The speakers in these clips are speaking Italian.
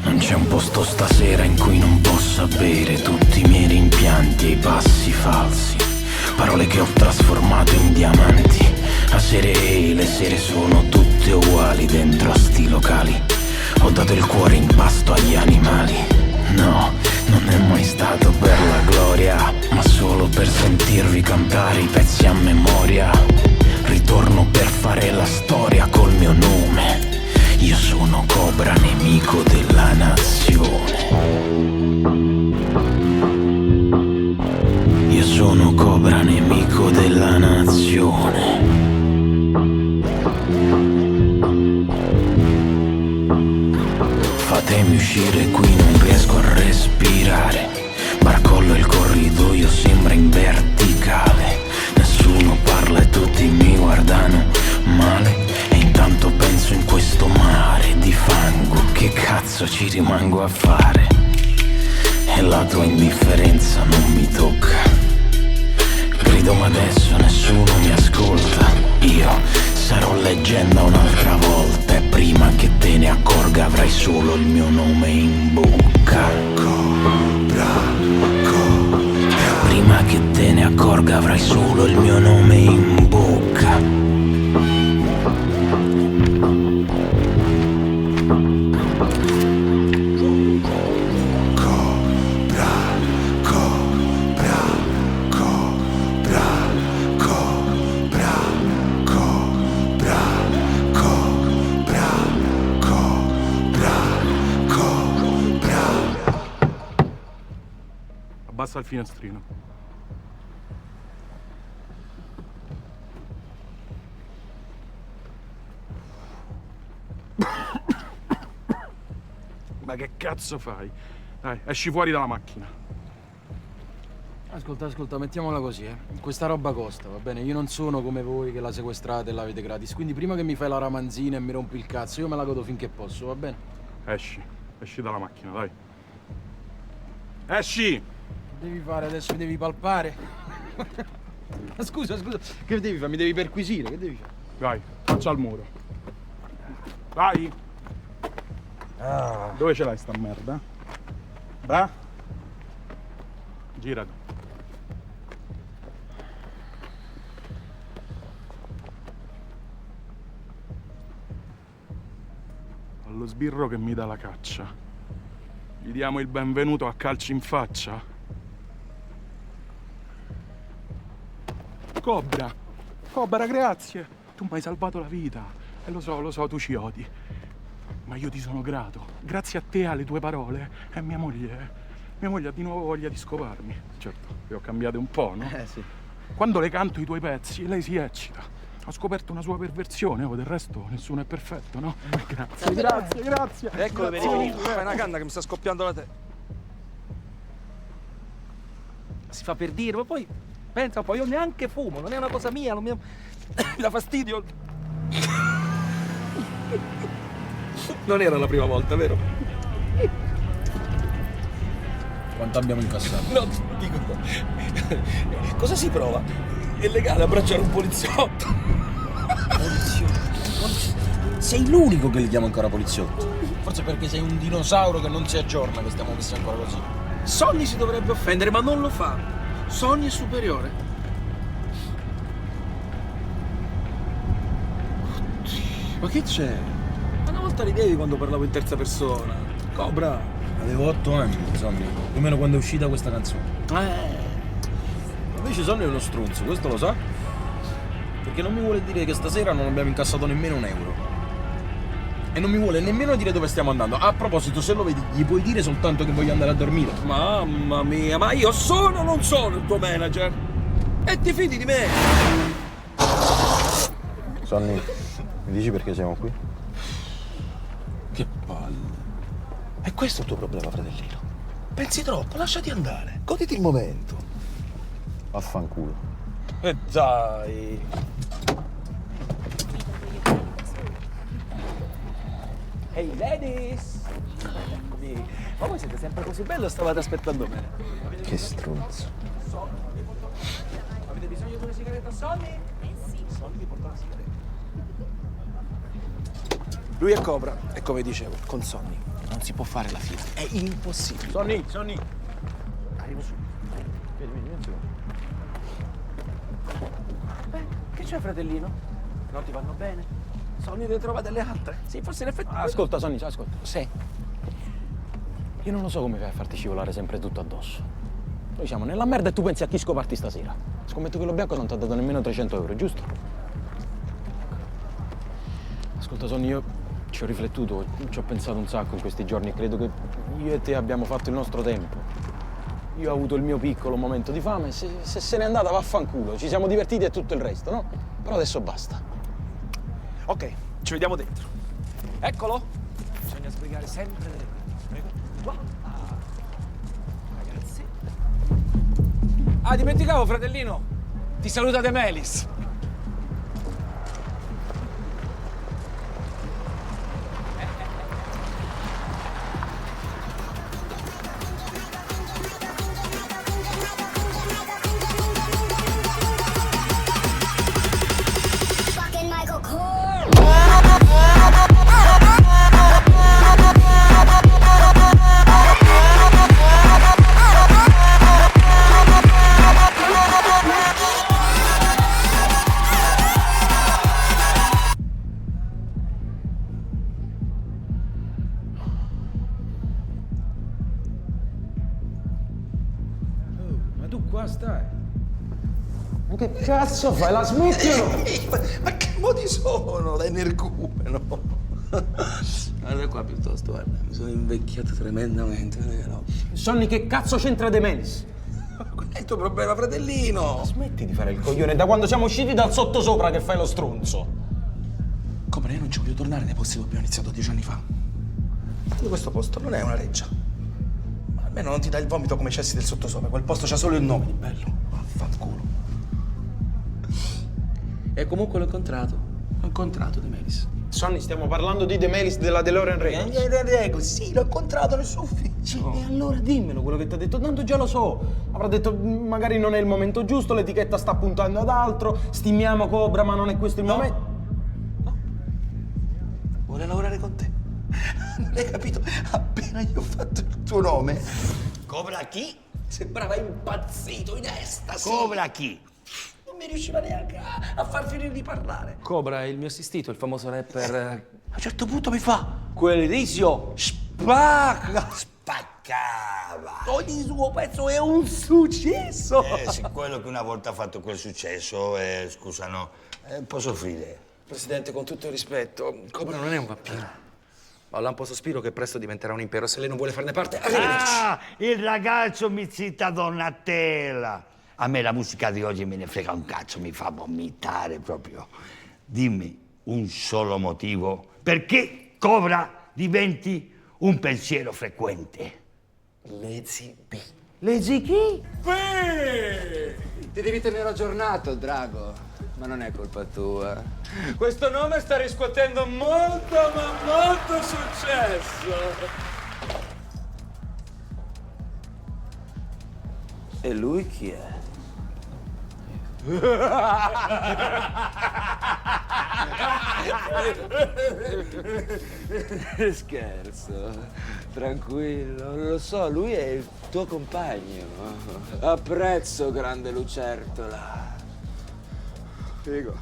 Non c'è un posto stasera in cui non possa bere tutti i miei rimpianti e i passi falsi, parole che ho trasformato in diamanti. Le sere sono tutte uguali dentro a sti locali. Ho dato il cuore in pasto agli animali. No, non è mai stato per la gloria, ma solo per sentirvi cantare i pezzi a memoria. Ritorno per fare la storia col mio nome. Io sono Cobra, nemico della nazione. Io sono Cobra, nemico della nazione. Fatemi uscire qui, non riesco a respirare. Barcollo il corridoio, sembra in verticale. Nessuno parla e tutti mi guardano male. E intanto penso in questo mare di fango, che cazzo ci rimango a fare? E la tua indifferenza non mi tocca. Grido ma adesso nessuno mi ascolta. Io sarò leggenda un'altra volta, e prima che te ne accorga avrai solo il mio nome in bocca. Cobra, Cobra. Prima che te ne accorga avrai solo il mio nome in bocca. Abbassa il finestrino. Ma che cazzo fai? Dai, esci fuori dalla macchina. Ascolta, mettiamola così, Questa roba costa, va bene? Io non sono come voi che la sequestrate e l'avete gratis, quindi prima che mi fai la ramanzina e mi rompi il cazzo, io me la godo finché posso, va bene? Esci dalla macchina, dai. Esci! Che devi fare adesso? Mi devi palpare? Scusa, che devi fare? Mi devi perquisire, che devi fare? Vai, faccia al muro. Vai! Dove ce l'hai sta merda? Girati. Allo sbirro che mi dà la caccia, gli diamo il benvenuto a calci in faccia? Cobra, grazie! Tu mi hai salvato la vita. E lo so, tu ci odi. Ma io ti sono grato. Grazie a te e alle tue parole. E mia moglie ha di nuovo voglia di scoparmi. Certo, le ho cambiate un po', no? Sì. Quando le canto i tuoi pezzi, lei si eccita. Ho scoperto una sua perversione, del resto nessuno è perfetto, no? Grazie. Eccolo, vedi, fai una canna che mi sta scoppiando la testa. Si fa per dire, ma poi pensa un po', io neanche fumo, non è una cosa mia, non mi dà fastidio. Non era la prima volta, vero? Quanto abbiamo incassato? No, dico, cosa si prova? È legale abbracciare un poliziotto. Sei l'unico che li chiama ancora poliziotto. Forse perché sei un dinosauro che non si aggiorna, che stiamo messi ancora così. Sonny si dovrebbe offendere, ma non lo fa. Sonny è superiore. Oddio, ma che c'è? Ma una volta ridevi quando parlavo in terza persona. Cobra. Avevo 8 anni, Sonny, più o meno quando è uscita questa canzone. Invece Sonny è uno stronzo, questo lo sa? Perché non mi vuole dire che stasera non abbiamo incassato nemmeno un euro. E non mi vuole nemmeno dire dove stiamo andando. A proposito, se lo vedi, gli puoi dire soltanto che voglio andare a dormire? Mamma mia, ma io sono o non sono il tuo manager? E ti fidi di me? Sonny, mi dici perché siamo qui? Che palle. E questo è il tuo problema, fratellino. Pensi troppo, lasciati andare. Goditi il momento. Vaffanculo. E dai. Hey ladies! Ma voi siete sempre così bello o stavate aspettando me? Che stronzo. Avete bisogno di una sigaretta, Sonny? Sonny porta la sigaretta. Lui è Cobra e come dicevo, con Sonny non si può fare la fila. È impossibile. Sonny. Arrivo subito. Che c'è, fratellino? Non ti vanno bene? Sonny ne trova delle altre? Sì, forse in effetti... Ascolta, Sonny, ascolta. Sì. Io non lo so come fai a farti scivolare sempre tutto addosso. Noi siamo nella merda e tu pensi a chi scoparti stasera. Scommetto che lo bianco non ti ha dato nemmeno 300 euro, giusto? Ascolta, Sonny, io ci ho riflettuto, ci ho pensato un sacco in questi giorni e credo che io e te abbiamo fatto il nostro tempo. Io ho avuto il mio piccolo momento di fame, se n'è andata vaffanculo, ci siamo divertiti e tutto il resto, no? Però adesso basta. Ok, ci vediamo dentro. Eccolo. Bisogna sbrigare sempre delle cose. Prego. Qua. Ragazzi. Ah, dimenticavo, fratellino. Ti saluta De Melis. Fucking Michael Kors. Ma tu qua stai? Ma che cazzo fai? La smetti o no? Ma che modi sono da energumeno? Guarda qua piuttosto, guarda, mi sono invecchiato tremendamente. No. Sonny, che cazzo c'entra De Melis? Qual è il tuo problema, fratellino? Smetti di fare il coglione, da quando siamo usciti dal sottosopra che fai lo stronzo. Come io non ci voglio tornare nei posti dove abbiamo iniziato 10 anni fa. Questo posto non è una reggia. Ma almeno non ti dà il vomito come i cessi del sottosopra. Quel posto c'ha solo il nome di bello. Vaffanculo. E comunque l'ho incontrato. L'ho incontrato De Melis. Sonny, stiamo parlando di De Melis della DeLorean Records. Sì, l'ho incontrato nel suo ufficio. E allora dimmelo quello che ti ha detto, tanto già lo so. Avrà detto magari non è il momento giusto, l'etichetta sta puntando ad altro, stimiamo Cobra ma non è questo il momento. Vuole lavorare con te. Non hai capito? Appena gli ho fatto il tuo nome. Cobra chi? Sembrava impazzito in estasi. Cobra chi? Non mi riusciva neanche a far finire di parlare. Cobra è il mio assistito, il famoso rapper. A un certo punto mi fa. Quell'Elisio spacca! Spaccava. Ogni suo pezzo è un successo. Sì, quello che una volta ha fatto quel successo, scusa, no, può soffrire. Presidente, con tutto il rispetto, Cobra non è un vampiro. Ma ho lampo sospiro che presto diventerà un impero. Se lei non vuole farne parte, arrivederci. Ah, il ragazzo mi cita Donatella. A me la musica di oggi me ne frega un cazzo, mi fa vomitare proprio. Dimmi un solo motivo perché Cobra diventi un pensiero frequente. Lazy B. Leggi chi? Ti devi tenere aggiornato, Drago. Ma non è colpa tua. Questo nome sta riscuotendo molto, ma molto successo. E lui chi è? Scherzo, tranquillo, lo so, lui è il tuo compagno. Apprezzo, grande lucertola. Figo,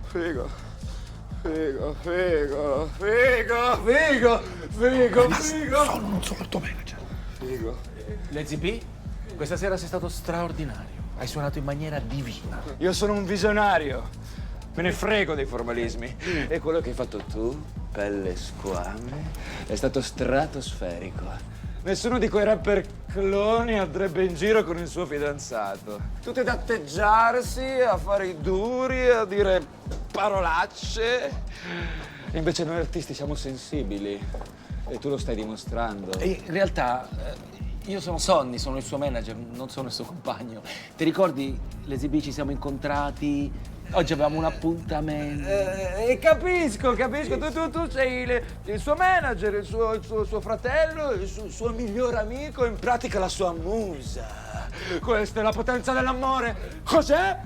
figo, figo, figo, figo, figo, figo, figo. Solo non sono il tuo manager. Figo. Lazy B, questa sera sei stato straordinario. Hai suonato in maniera divina. Io sono un visionario. Me ne frego dei formalismi. E quello che hai fatto tu, pelle squame, è stato stratosferico. Nessuno di quei rapper cloni andrebbe in giro con il suo fidanzato. Tutti ad atteggiarsi, a fare i duri, a dire parolacce. Invece noi artisti siamo sensibili. E tu lo stai dimostrando. E in realtà io sono Sonny, sono il suo manager, non sono il suo compagno. Ti ricordi, Lazy B, ci siamo incontrati Oggi avevamo un appuntamento. Capisco. Tu sei il suo manager, il suo fratello, il suo miglior amico, in pratica la sua musa. Questa è la potenza dell'amore. Cos'è?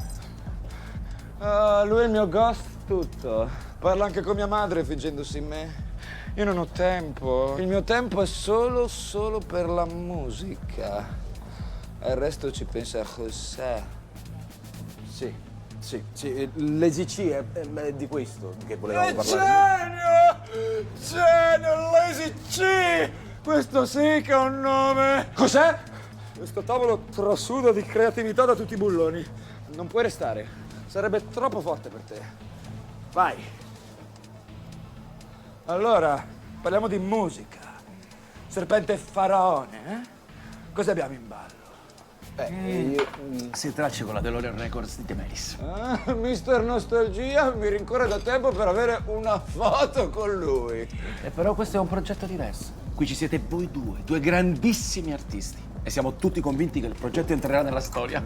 Lui è il mio ghost tutto. Parla anche con mia madre fingendosi me. Io non ho tempo. Il mio tempo è solo per la musica. E il resto ci pensa José. Sì, Lazy C è di questo che volevamo parlare. Genio, Lazy C! Questo sì che è un nome! Cos'è? Questo tavolo trasuda di creatività da tutti i bulloni. Non puoi restare. Sarebbe troppo forte per te. Vai. Allora, parliamo di musica. Serpente faraone, eh? Cosa abbiamo in ballo? Si tracce con la DeLorean Records di De Melis. Mister Nostalgia mi rincorre da tempo per avere una foto con lui. Però questo è un progetto diverso. Qui ci siete voi due grandissimi artisti. E siamo tutti convinti che il progetto entrerà nella storia.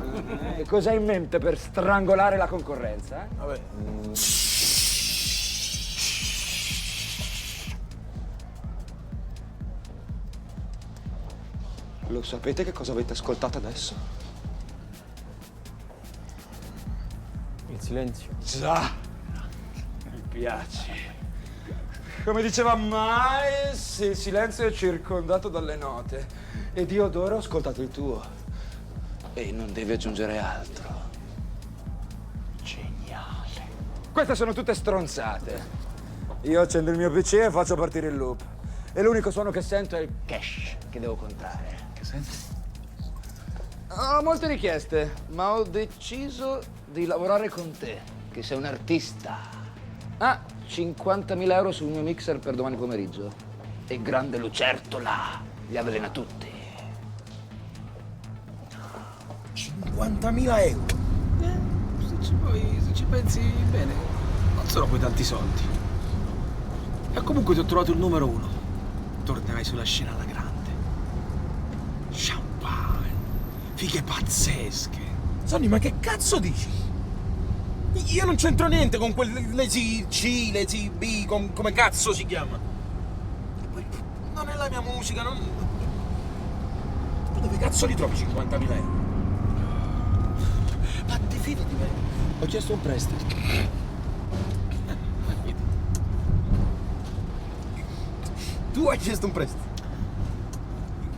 Cosa hai in mente per strangolare la concorrenza? Vabbè. Lo sapete che cosa avete ascoltato adesso? Il silenzio. Già! Mi piace. Come diceva Miles, il silenzio è circondato dalle note. Ed io d'ora ho ascoltato il tuo. E non devi aggiungere altro. Geniale. Queste sono tutte stronzate. Io accendo il mio PC e faccio partire il loop. E l'unico suono che sento è il cash che devo contare. Che senti? Ho molte richieste, ma ho deciso di lavorare con te, che sei un artista. 50.000 euro sul mio mixer per domani pomeriggio. E grande lucertola, li avvelena tutti. 50.000 euro. Se ci pensi bene, non sono poi tanti soldi. E comunque ti ho trovato il numero 1. Tornerai sulla scena alla grande. Champagne, fighe pazzesche. Sonny, ma che cazzo dici? Io non c'entro niente con quel Lazy C, Lazy B, come cazzo si chiama. E poi non è la mia musica, non... Tu dove cazzo li trovi 50.000 euro? Ma ti fidi di me? Ho chiesto un prestito. Tu hai chiesto un prestito?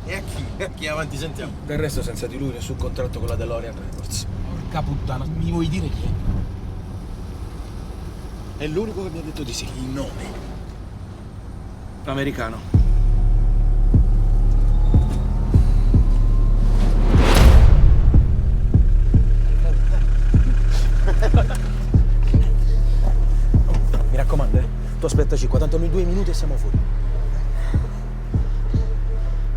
E a chi? A chi? Avanti, sentiamo. Del resto, senza di lui, nessun contratto con la DeLorean Records. Porca puttana, mi vuoi dire chi è? È l'unico che mi ha detto di sì. Il nome? Americano. Mi raccomando, tu aspettaci qua, tanto noi 2 minuti e siamo fuori.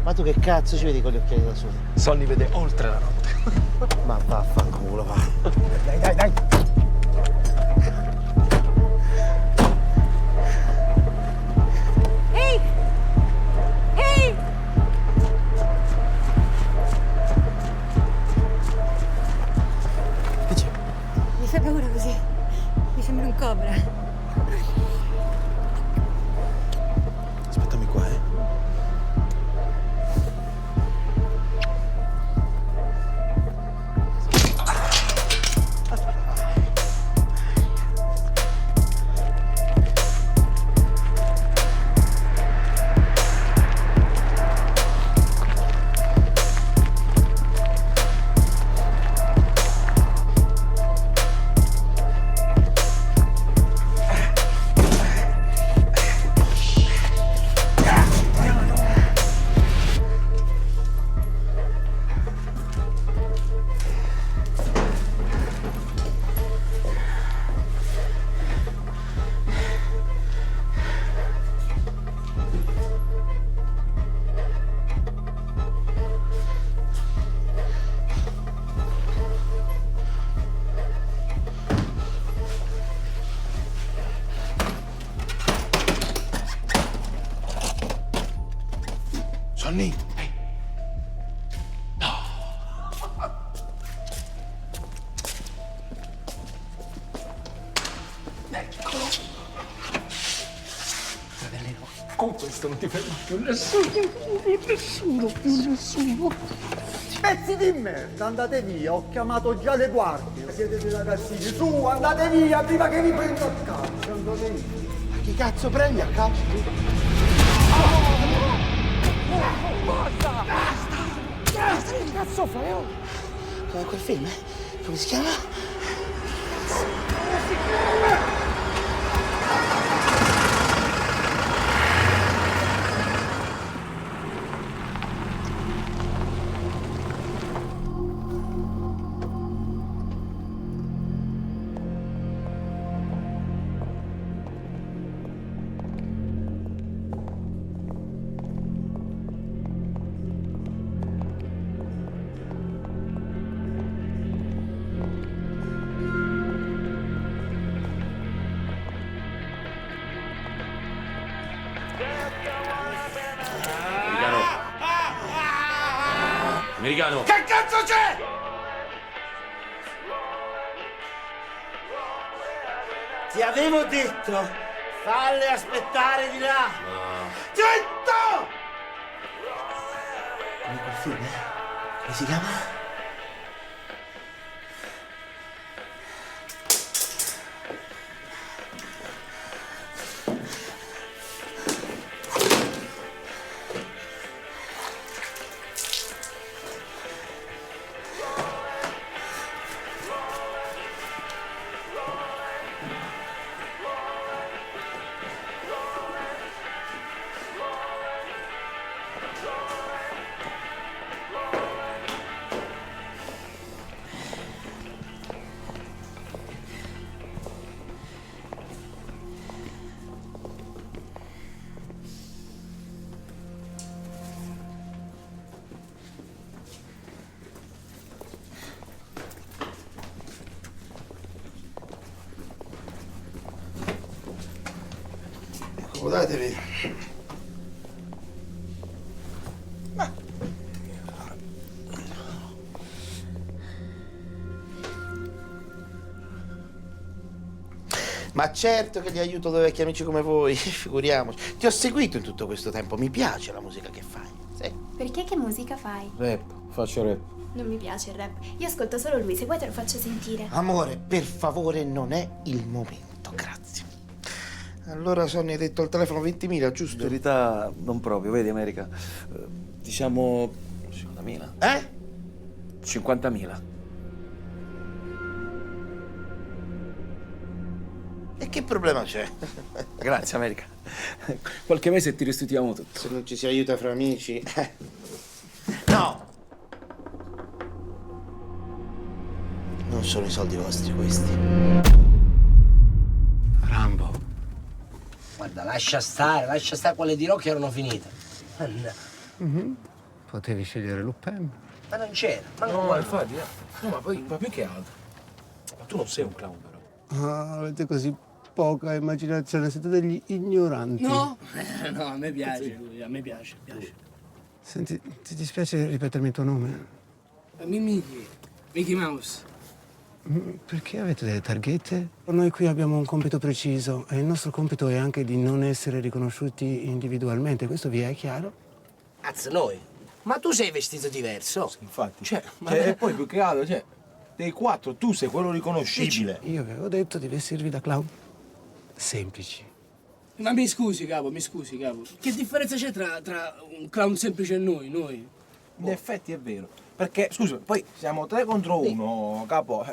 Ma tu che cazzo ci vedi con gli occhiali da sole? Sonny vede oltre la notte. Ma vaffanculo, va. Dai. Ehi! Ehi! Che c'è? Mi fai paura così. Mi sembra un cobra. Aspettami qua, Sonny! questo non ti ferma più nessuno. Pezzi di merda, andate via, ho chiamato già le guardie. Siete dei ragazzini, su, andate via, prima che vi prendo a calcio, andate via. Ma chi cazzo prendi a calcio tu? Basta! Che cazzo fai? Come quel film? Come si chiama? Americano! Che cazzo c'è? Ti avevo detto, falle aspettare di là. Zitto! Come quel film? Come si chiama? Accomodatevi. Ma certo che li aiuto due vecchi amici come voi, figuriamoci. Ti ho seguito in tutto questo tempo, mi piace la musica che fai. Sì. Perché che musica fai? Rap, faccio rap. Non mi piace il rap. Io ascolto solo lui, se vuoi te lo faccio sentire. Amore, per favore, non è il momento, grazie. Allora Sonny hai detto al telefono 20.000, giusto? In verità non proprio, vedi America. Diciamo 50.000. 50.000. E che problema c'è? Grazie America. Qualche mese ti restituiamo tutto. Se non ci si aiuta fra amici. No! Non sono i soldi vostri questi. Rambo. Guarda, lascia stare, quelle di Rocky erano finite. Potevi scegliere Lupin. Ma non c'era, ma No, non infatti, no, ma poi, ma più che altro. Ma tu non sei un clown, però. Ah, avete così poca immaginazione, siete degli ignoranti. No, no, a me piace lui, a me piace. Senti, ti dispiace ripetermi il tuo nome? Mickey Mouse. Perché avete delle targhette? Noi qui abbiamo un compito preciso e il nostro compito è anche di non essere riconosciuti individualmente. Questo vi è chiaro? Cazzo, noi. Ma tu sei vestito diverso. Infatti. E poi più che altro, dei quattro tu sei quello riconoscibile. Io avevo detto di vestirvi da clown semplici. Ma mi scusi, capo. Che differenza c'è tra un clown semplice e noi? In effetti è vero. Perché, scusa, poi siamo 3 contro 1, capo.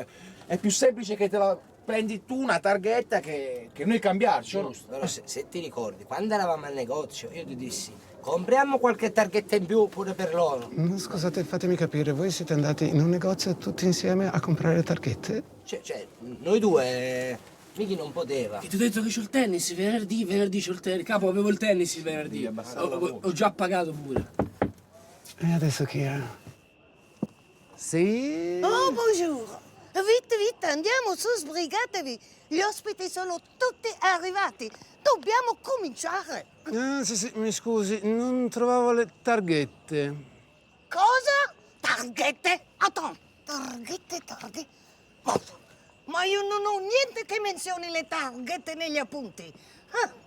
È più semplice che te la prendi tu una targhetta che noi cambiarci. Giusto, però se ti ricordi, quando eravamo al negozio, io ti dissi, compriamo qualche targhetta in più pure per loro. No, scusate, fatemi capire, voi siete andati in un negozio tutti insieme a comprare le targhette? Cioè, noi due, Mickey non poteva. E ti ho detto che c'ho il tennis, venerdì c'ho il tennis. Capo, avevo il tennis il venerdì. Ho già pagato pure. E adesso chi è? Sì? Oh, buongiorno. Vite, andiamo su, sbrigatevi. Gli ospiti sono tutti arrivati. Dobbiamo cominciare. Ah, sì, mi scusi, non trovavo le targhette. Cosa? Targhette? Attends, targhette? Ma io non ho niente che menzioni le targhette negli appunti.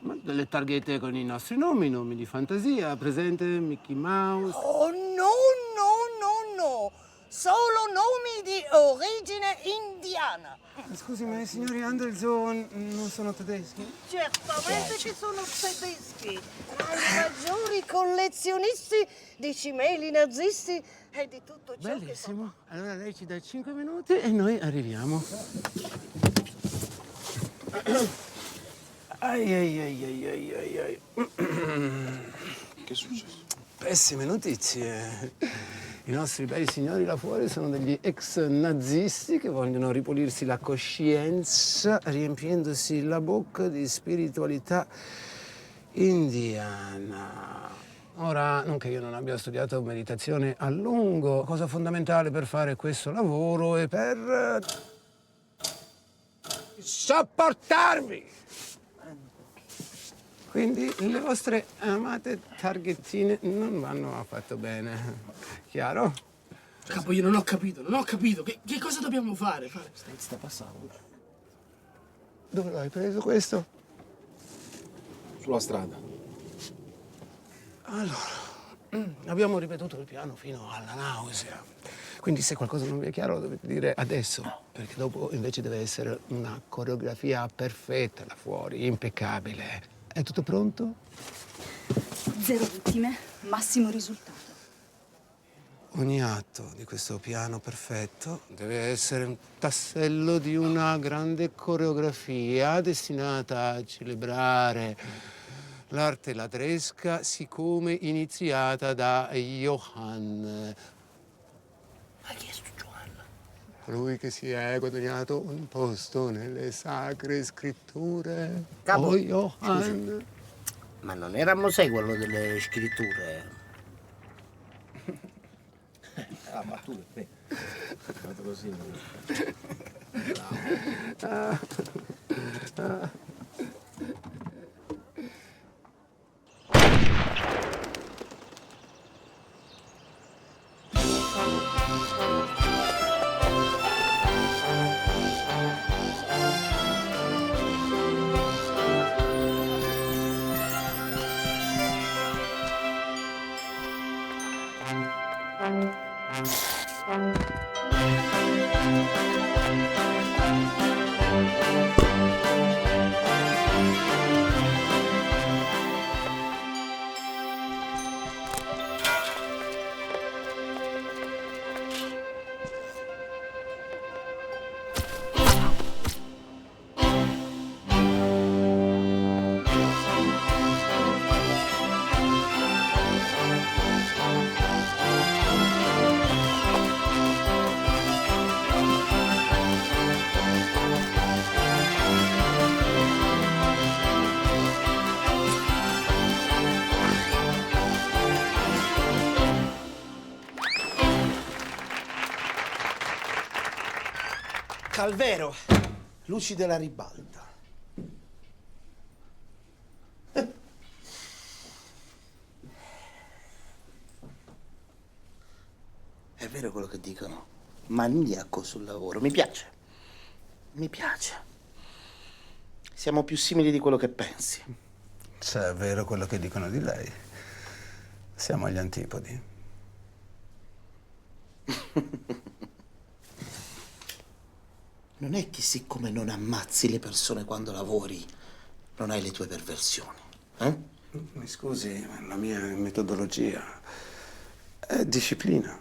Ma delle targhette con i nostri nomi di fantasia, presente Mickey Mouse. Oh, no, no, no, no. Solo nomi di origine indiana. Scusi, ma i signori Anderson non sono tedeschi? Certamente che sono tedeschi, ma i maggiori collezionisti di cimeli nazisti e di tutto ciò che Bellissimo. Allora lei ci dà 5 minuti e noi arriviamo. Ai ai ai ai ai ai ai. Che è successo? Pessime notizie. I nostri bei signori là fuori sono degli ex nazisti che vogliono ripulirsi la coscienza riempiendosi la bocca di spiritualità indiana. Ora, non che io non abbia studiato meditazione a lungo, cosa fondamentale per fare questo lavoro è per sopportarvi. Quindi le vostre amate targhettine non vanno affatto bene. Chiaro? Capo, io non ho capito. Che cosa dobbiamo fare? Sta passando. Dove l'hai preso questo? Sulla strada. Allora, abbiamo ripetuto il piano fino alla nausea. Quindi se qualcosa non vi è chiaro lo dovete dire adesso, perché dopo invece deve essere una coreografia perfetta là fuori, impeccabile. È tutto pronto? 0 vittime, massimo risultato. Ogni atto di questo piano perfetto deve essere un tassello di una grande coreografia destinata a celebrare l'arte ladresca siccome iniziata da Johann. Ma chi è sto Johann? Colui che si è guadagnato un posto nelle sacre scritture. Capo, Oh, Johann. scusi, ma non era Mosè quello delle scritture? Ah, ma tu, fatto così. Calvero, luci della ribalta. È vero quello che dicono? Maniaco sul lavoro. Mi piace. Mi piace. Siamo più simili di quello che pensi. Se è vero quello che dicono di lei, siamo agli antipodi. Non è che siccome non ammazzi le persone quando lavori, non hai le tue perversioni, eh? Mi scusi, ma la mia metodologia è disciplina.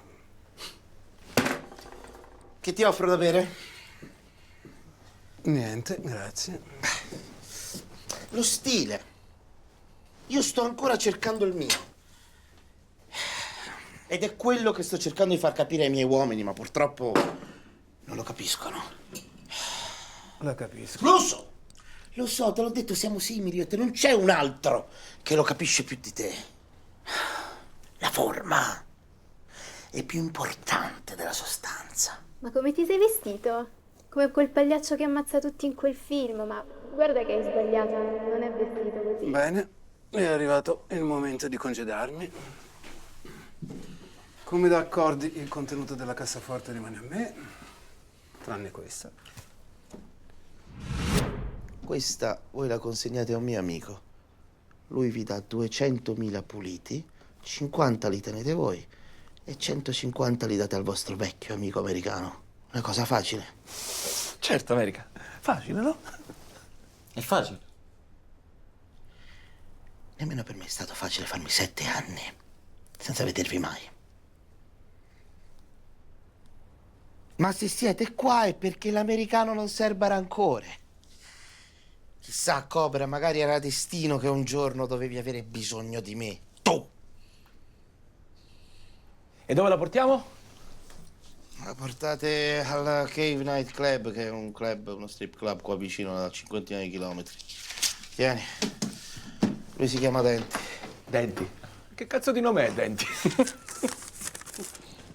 Che ti offro da bere? Niente, grazie. Lo stile. Io sto ancora cercando il mio. Ed è quello che sto cercando di far capire ai miei uomini, ma purtroppo non lo capiscono. Lo capisco. Lo so, te l'ho detto, siamo simili io e te, non c'è un altro che lo capisce più di te. La forma è più importante della sostanza. Ma come ti sei vestito? Come quel pagliaccio che ammazza tutti in quel film, ma guarda che hai sbagliato, non è vestito così. Bene, è arrivato il momento di congedarmi. Come da accordi, il contenuto della cassaforte rimane a me, tranne questa. Questa voi la consegnate a un mio amico. Lui vi dà 200.000 puliti, 50 li tenete voi e 150 li date al vostro vecchio amico americano. Una cosa facile. Certo, America. Facile, no? È facile. Nemmeno per me è stato facile farmi 7 anni senza vedervi mai. Ma se siete qua è perché l'americano non serba rancore. Chissà, Cobra, magari era destino che un giorno dovevi avere bisogno di me. Tu! E dove la portiamo? La portate al Cave Night Club, che è un club, uno strip club qua vicino, a 50 di chilometri. Tieni. Lui si chiama Denti. Denti? Che cazzo di nome è Denti?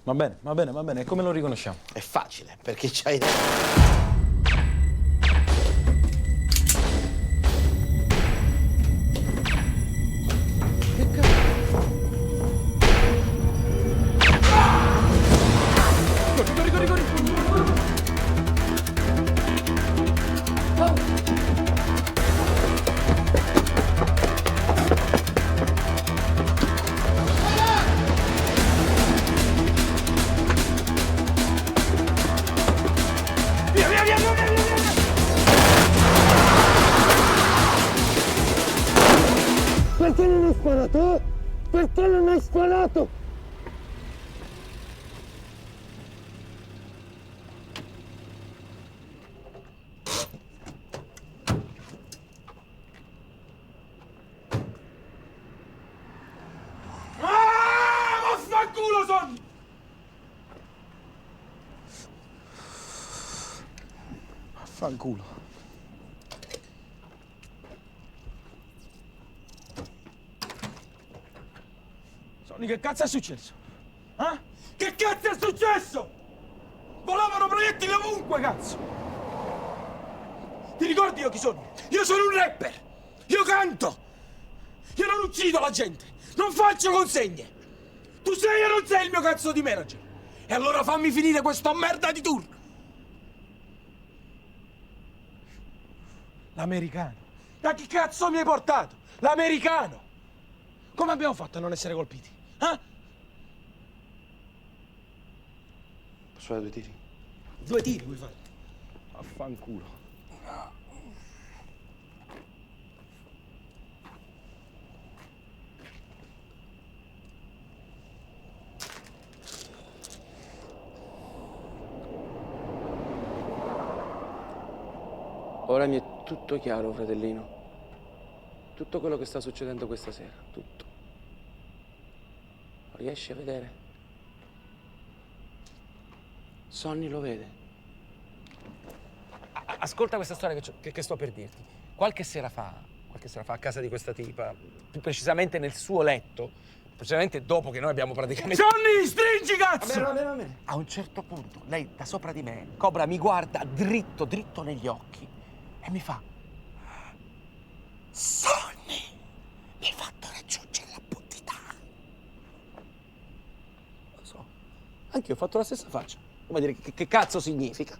Va bene, va bene, va bene. E come lo riconosciamo? È facile, perché c'hai... Perché non hai sparato? Perché non hai sparato? Vaffanculo, son! Vaffanculo. Sonny, che cazzo è successo? Eh? Che cazzo è successo? Volavano proiettili ovunque, cazzo! Ti ricordi io chi sono? Io sono un rapper! Io canto! Io non uccido la gente! Non faccio consegne! Tu sei o non sei il mio cazzo di manager? E allora fammi finire questa merda di turno! L'americano! Da chi cazzo mi hai portato? L'americano! Come abbiamo fatto a non essere colpiti? Eh? Posso fare 2 tiri? 2 tiri vuoi fare? Vaffanculo. Ora mi è tutto chiaro, fratellino. Tutto quello che sta succedendo questa sera, tutto. Lo riesci a vedere? Sonny lo vede. Ascolta questa storia che sto per dirti. Qualche sera fa a casa di questa tipa, più precisamente nel suo letto, precisamente dopo che noi abbiamo praticamente... Sonny, stringi, cazzo! Va bene. A un certo punto, lei da sopra di me, Cobra, mi guarda dritto negli occhi e mi fa: Sonny, mi hai fatto raggiungere la puttità. Lo so, anche io ho fatto la stessa faccia. Come dire, che cazzo significa?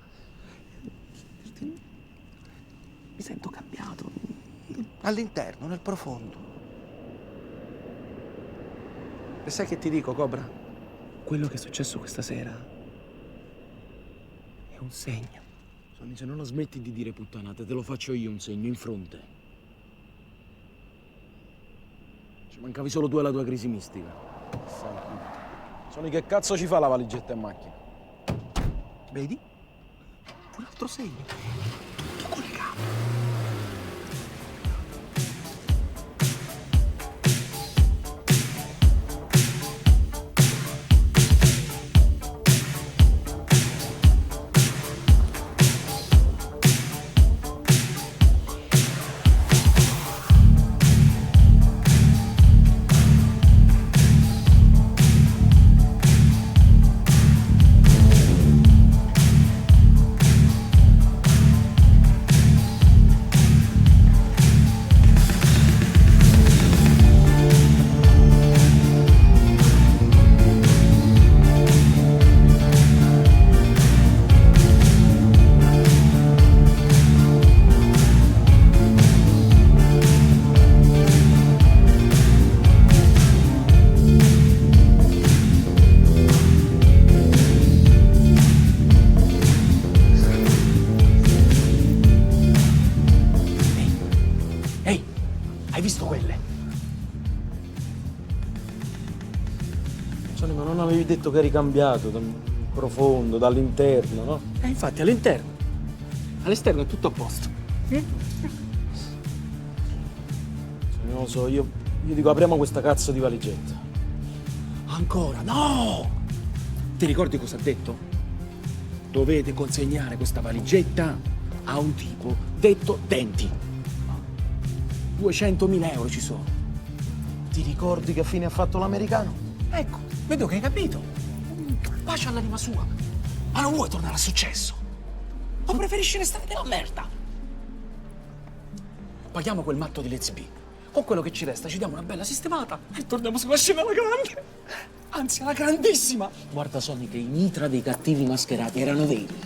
Mi sento cambiato all'interno, nel profondo. E sai che ti dico, Cobra? Quello che è successo questa sera è un segno. Sonny, se non la smetti di dire puttanate, te lo faccio io un segno in fronte. Ci mancavi solo tu alla tua crisi mistica. Sonny, che cazzo ci fa la valigetta in macchina? Vedi? Un altro segno. Tutto collegato. mi avevi detto che eri cambiato, profondo, dall'interno, no? Infatti, all'interno. All'esterno è tutto a posto. Non lo so, io dico apriamo questa cazzo di valigetta. Ancora, no! Ti ricordi cosa ha detto? Dovete consegnare questa valigetta a un tipo detto Denti. 200.000 euro ci sono. Ti ricordi che fine ha fatto l'americano? Ecco, vedo che hai capito. Pace all'anima sua. Ma non vuoi tornare al successo? O preferisci restare nella merda? Paghiamo quel matto di Let's Be. Con quello che ci resta ci diamo una bella sistemata e torniamo sulla scena alla grande. Anzi, alla grandissima. Guarda, Sonny, che i mitra dei cattivi mascherati erano veri.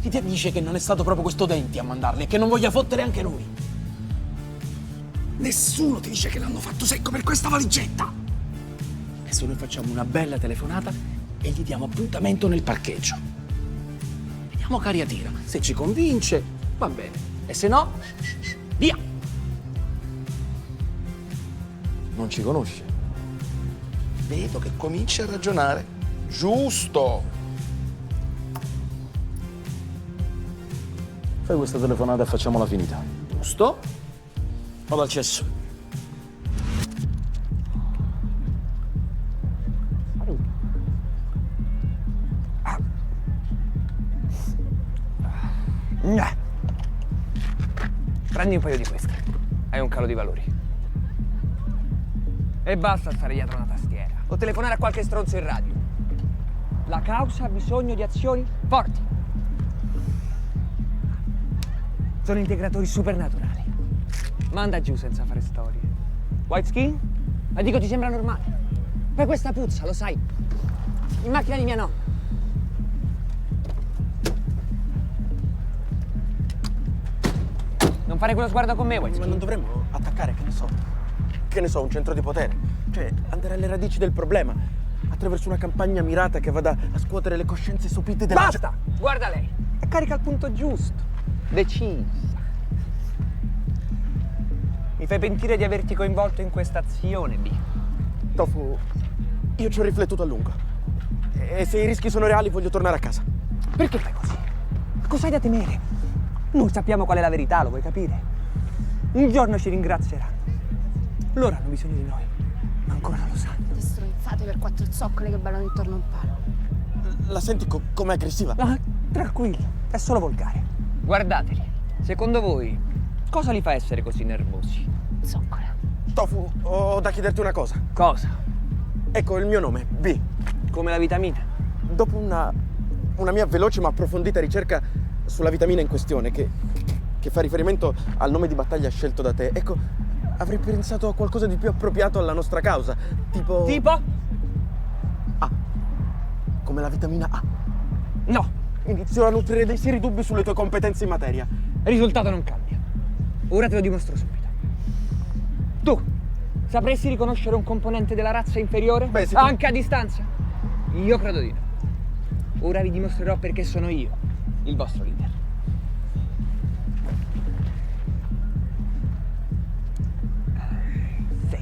Chi ti dice che non è stato proprio questo Denti a mandarli e che non voglia fottere anche lui? Nessuno ti dice che l'hanno fatto secco per questa valigetta. Adesso noi facciamo una bella telefonata e gli diamo appuntamento nel parcheggio. Vediamo cariatira. Se ci convince, va bene. E se no, via. Non ci conosce. Vedo che cominci a ragionare. Giusto. Fai questa telefonata e facciamola finita. Giusto? Vado al cesso. Prendi un paio di queste. Hai un calo di valori. E basta stare dietro una tastiera. O telefonare a qualche stronzo in radio. La causa ha bisogno di azioni forti. Sono integratori supernaturali. Manda giù senza fare storie. White skin? Ma dico, ti sembra normale? Poi questa puzza, lo sai. In macchina di mia nonna. Non fare quello sguardo con me, White skin. Ma non dovremmo attaccare, che ne so, un centro di potere. Cioè, andare alle radici del problema. Attraverso una campagna mirata che vada a scuotere le coscienze sopite della... Basta! Guarda lei. È carica al punto giusto. Decisa. Mi fai pentire di averti coinvolto in questa azione, B. Tofu, io ci ho riflettuto a lungo. E se i rischi sono reali, voglio tornare a casa. Perché fai così? Cos'hai da temere? Noi sappiamo qual è la verità, lo vuoi capire? Un giorno ci ringrazieranno. Loro hanno bisogno di noi, ma ancora non lo sanno. Ti stronzate per 4 zoccole che ballano intorno a un palo. La senti com'è aggressiva? Ah, tranquillo, è solo volgare. Guardateli. Secondo voi, cosa li fa essere così nervosi? Zoccola. Tofu, ho da chiederti una cosa. Cosa? Ecco il mio nome, B. Come la vitamina? Dopo una mia veloce ma approfondita ricerca sulla vitamina in questione, che fa riferimento al nome di battaglia scelto da te, ecco, avrei pensato a qualcosa di più appropriato alla nostra causa, tipo... Tipo? A. Come la vitamina A. No. Inizio a nutrire dei seri dubbi sulle tue competenze in materia. Il risultato non cambia. Ora te lo dimostro subito. Tu sapresti riconoscere un componente della razza inferiore? Beh, anche a distanza? Io credo di no. Ora vi dimostrerò perché sono io il vostro leader. Sì.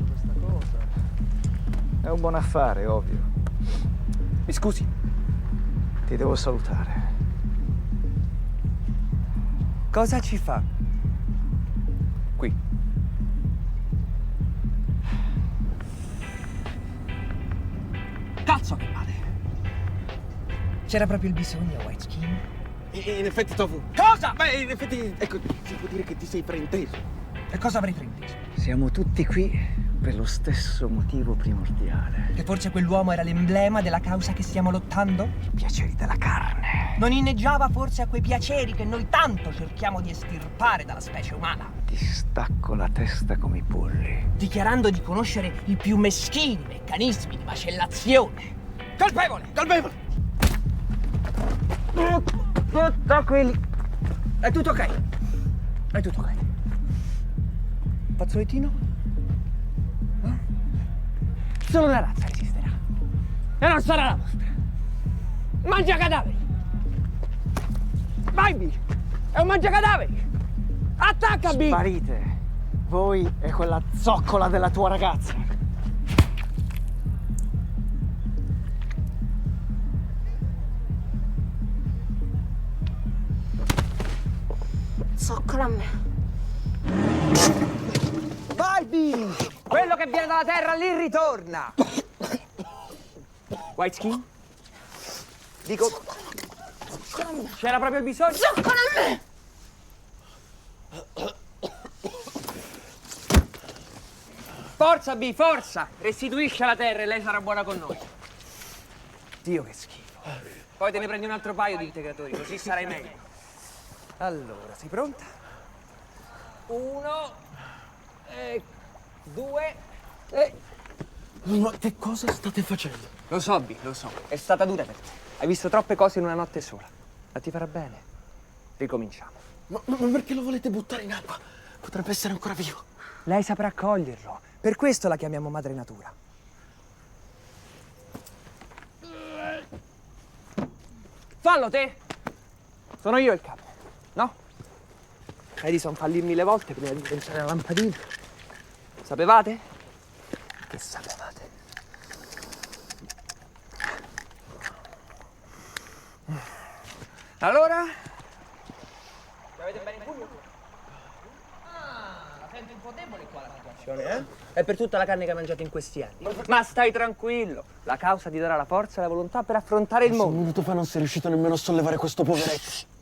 Questa cosa è un buon affare, ovvio. Mi scusi? Ti devo salutare. Cosa ci fa qui? Cazzo che male! C'era proprio il bisogno, White Skin. In effetti, Tofu... Cosa? Beh, in effetti, ecco, si può dire che ti sei frainteso. E cosa avrei frainteso? Siamo tutti qui per lo stesso motivo primordiale. Che forse quell'uomo era l'emblema della causa che stiamo lottando? I piaceri della carne. Non inneggiava forse a quei piaceri che noi tanto cerchiamo di estirpare dalla specie umana? Ti stacco la testa come i polli. Dichiarando di conoscere i più meschini meccanismi di macellazione. Colpevole! Colpevole! Tranquilli. È tutto ok. È tutto ok. Fazzolettino? Solo una razza resisterà. E non sarà la vostra. Mangia cadaveri! Vai, B! È un mangiacadaveri! Attacca, B! Sparite. Voi e quella zoccola della tua ragazza. Zoccola a me. Vai, B! Quello che viene dalla terra lì ritorna! White Skin? Dico... C'era proprio il bisogno? Zoccola a me! Forza, B, forza! Restituisci la terra e lei sarà buona con noi. Dio, che schifo. Poi te ne prendi un altro paio di integratori, così sarai meglio. Allora, sei pronta? 1, 2, e... Ma che cosa state facendo? Lo so, B, lo so. È stata dura per te. Hai visto troppe cose in una notte sola. Ma ti farà bene. Ricominciamo. Ma perché lo volete buttare in acqua? Potrebbe essere ancora vivo. Lei saprà accoglierlo. Per questo la chiamiamo madre natura. Fallo te! Sono io il capo, no? Edison fallì 1000 volte prima di pensare alla lampadina. Sapevate? Che sapevate? Allora? Ci avete bene in pugno? Ah, la sento un po' debole qua la situazione, eh? È per tutta la carne che hai mangiato in questi anni. Ma stai tranquillo, la causa ti darà la forza e la volontà per affrontare il mondo. Un minuto fa non sei riuscito nemmeno a sollevare questo poveretto.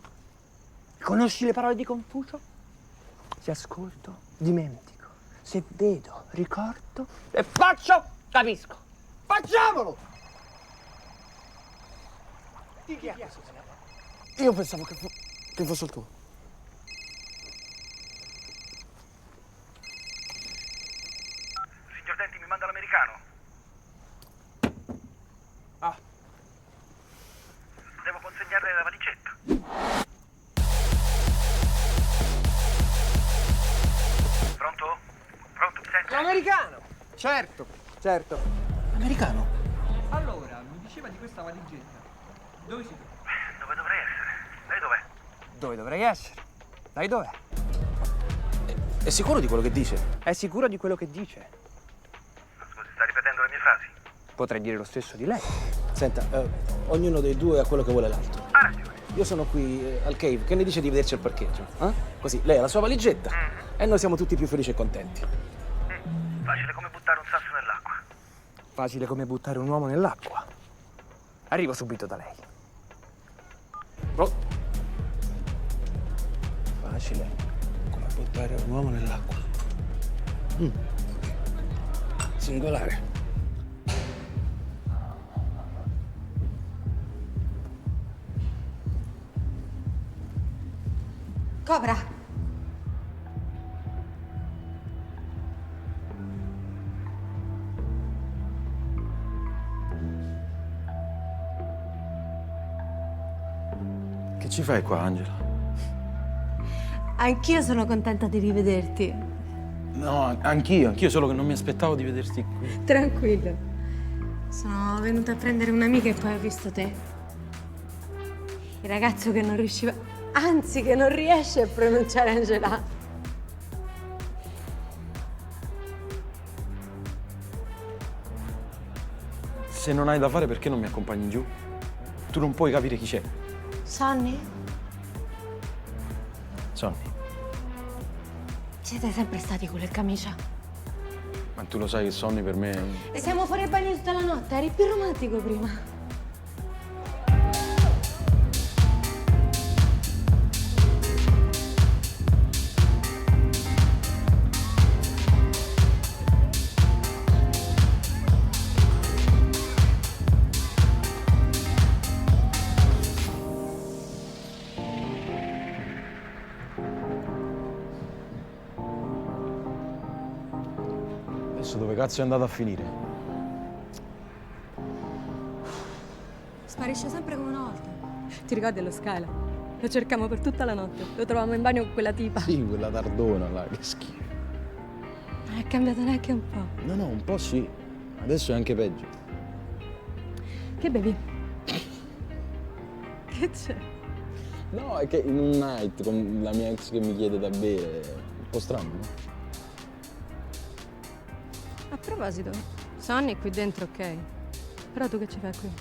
Conosci le parole di Confucio? Se ascolto, dimentico. Se vedo, ricordo. E faccio, capisco. Facciamolo! Di chi è questo telefono? Io pensavo che fosse il tuo. Signor Denti, mi manda l'americano? Ah. Devo consegnarle la valigetta. Pronto? Pronto, mi sente? L'americano! Certo, certo. Americano? Allora, mi diceva di questa valigetta. Dove si trova? Dove dovrei essere? Lei dov'è? Dove dovrei essere? Dai, dov'è? È sicuro di quello che dice? È sicuro di quello che dice? Scusi, sta ripetendo le mie frasi? Potrei dire lo stesso di lei. Senta, ognuno dei due ha quello che vuole l'altro. Ha ragione. Io sono qui al cave, che ne dice di vederci al parcheggio? Così, lei ha la sua valigetta e noi siamo tutti più felici e contenti. Facile come buttare un sasso nell'acqua. Facile come buttare un uomo nell'acqua. Arrivo subito da lei. Facile come buttare un uomo nell'acqua. Singolare. Cobra! Che ci fai qua, Angela? Anch'io sono contenta di rivederti. No, anch'io, solo che non mi aspettavo di vederti qui. Tranquillo. Sono venuta a prendere un'amica e poi ho visto te. Il ragazzo che non riusciva, anzi che non riesce a pronunciare Angela. Se non hai da fare, perché non mi accompagni giù? Tu non puoi capire chi c'è. Sonny? Sonny, Siete sempre stati con il camicia. ma tu lo sai che Sonny per me... E siamo fuori a bagno tutta la notte, eri più romantico prima. Adesso dove cazzo è andato a finire? Sparisce sempre come una volta. Ti ricordi lo Scala? Lo cercammo per tutta la notte. Lo trovammo in bagno con quella tipa. Sì, quella tardona là, che schifo. Non è cambiato neanche un po'. No, un po' sì. Adesso è anche peggio. Che bevi? Che c'è? No, è che in un night con la mia ex che mi chiede da bere, è un po' strano, no? A proposito, Sonny è qui dentro, ok? Però tu che ci fai qui?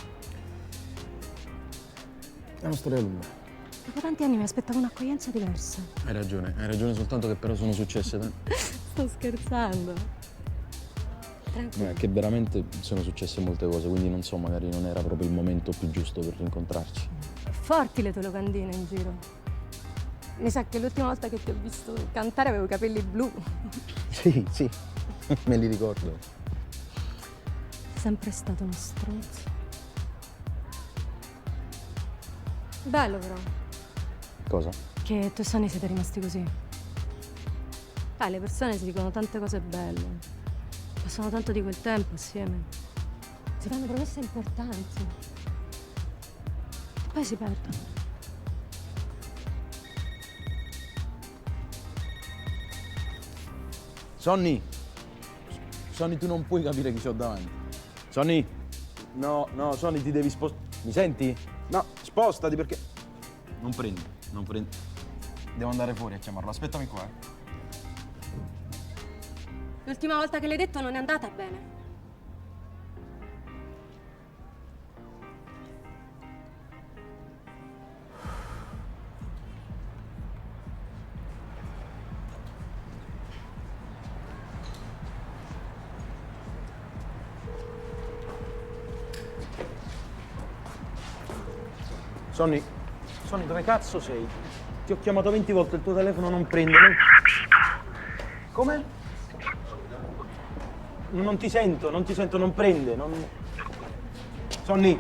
È una storia lunga. Dopo tanti anni mi aspettavo un'accoglienza diversa. Hai ragione, soltanto che però sono successe Sto scherzando. Tranquillo. che veramente sono successe molte cose, quindi non so, magari non era proprio il momento più giusto per rincontrarci. Forti le tue locandine in giro. Mi sa che l'ultima volta che ti ho visto cantare avevo i capelli blu. Sì, me li ricordo. Sei sempre stato uno stronzo. Bello però. Cosa? Che tu e Sonny siete rimasti così. Le persone si dicono tante cose belle. Passano tanto di quel tempo assieme. Si fanno promesse importanti. E poi si perdono. Sonny, tu non puoi capire chi c'ho davanti. Sonny, no, Sonny, ti devi spostare. Mi senti? No, spostati perché... Non prendi. Devo andare fuori a chiamarlo, aspettami qua, L'ultima volta che l'hai detto non è andata bene. Sonny, dove cazzo sei? Ti ho chiamato 20 volte, il tuo telefono non prende. Non... Come? Non ti sento, non prende. Sonny!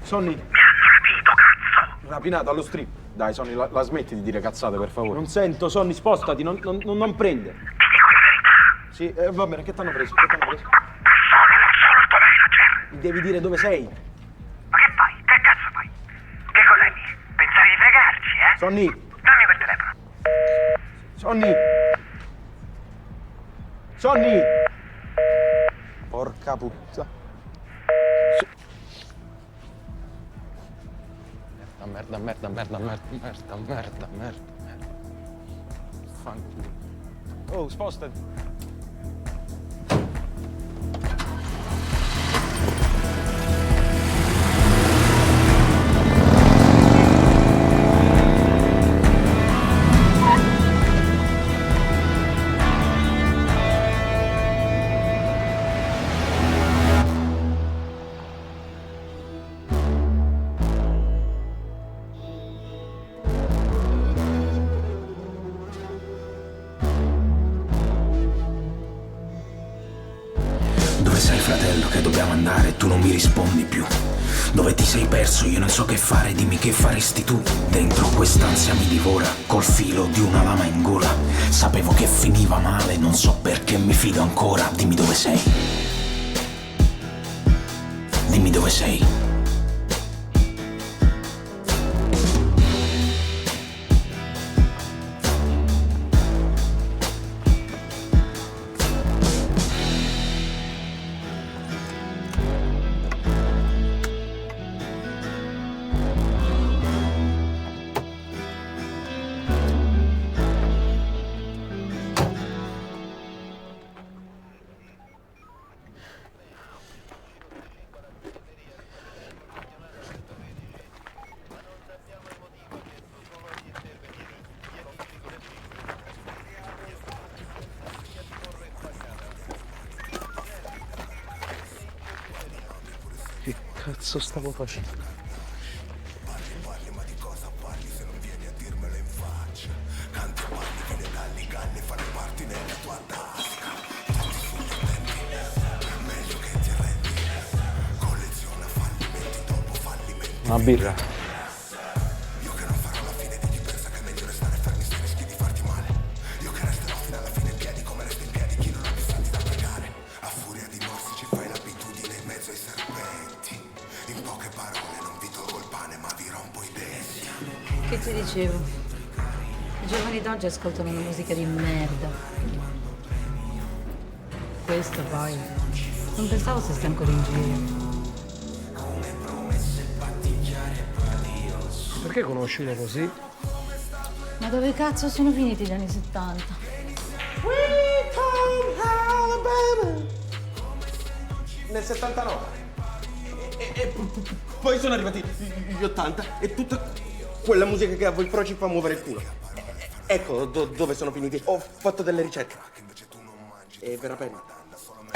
Sonny! Mi hanno rapito, cazzo! Rapinato allo strip. Dai, Sonny, la smetti di dire cazzate, per favore. Non sento, Sonny, spostati, non prende. Ti dico la verità. Sì, va bene, che t'hanno preso? Sono il tuo manager. Mi devi dire dove sei. Ma che fai? Che cazzo fai? Che cos'è? Pensavi di fregarci, eh? Sonny! Dammi quel telefono. Sonny! Porca puttana. Merda. Fanculo. Oh, spostati. Fratello, che dobbiamo andare, tu non mi rispondi più. Dove ti sei perso, io non so che fare, dimmi che faresti tu. Dentro quest'ansia mi divora, col filo di una lama in gola. Sapevo che finiva male, non so perché mi fido ancora. Dimmi dove sei. Dimmi dove sei. Che cazzo stavo facendo? Una birra. Che ti dicevo? I giovani d'oggi ascoltano una musica di merda. Questo poi. Non pensavo stesse ancora in giro. Perché conosci così? Ma dove cazzo sono finiti gli anni 70? Sweet Home Alabama. Nel 79. E poi sono arrivati gli 80 e tutta quella musica che a voi pro ci fa muovere il culo. Ecco dove sono finiti. Ho fatto delle ricerche. E ve la prendo.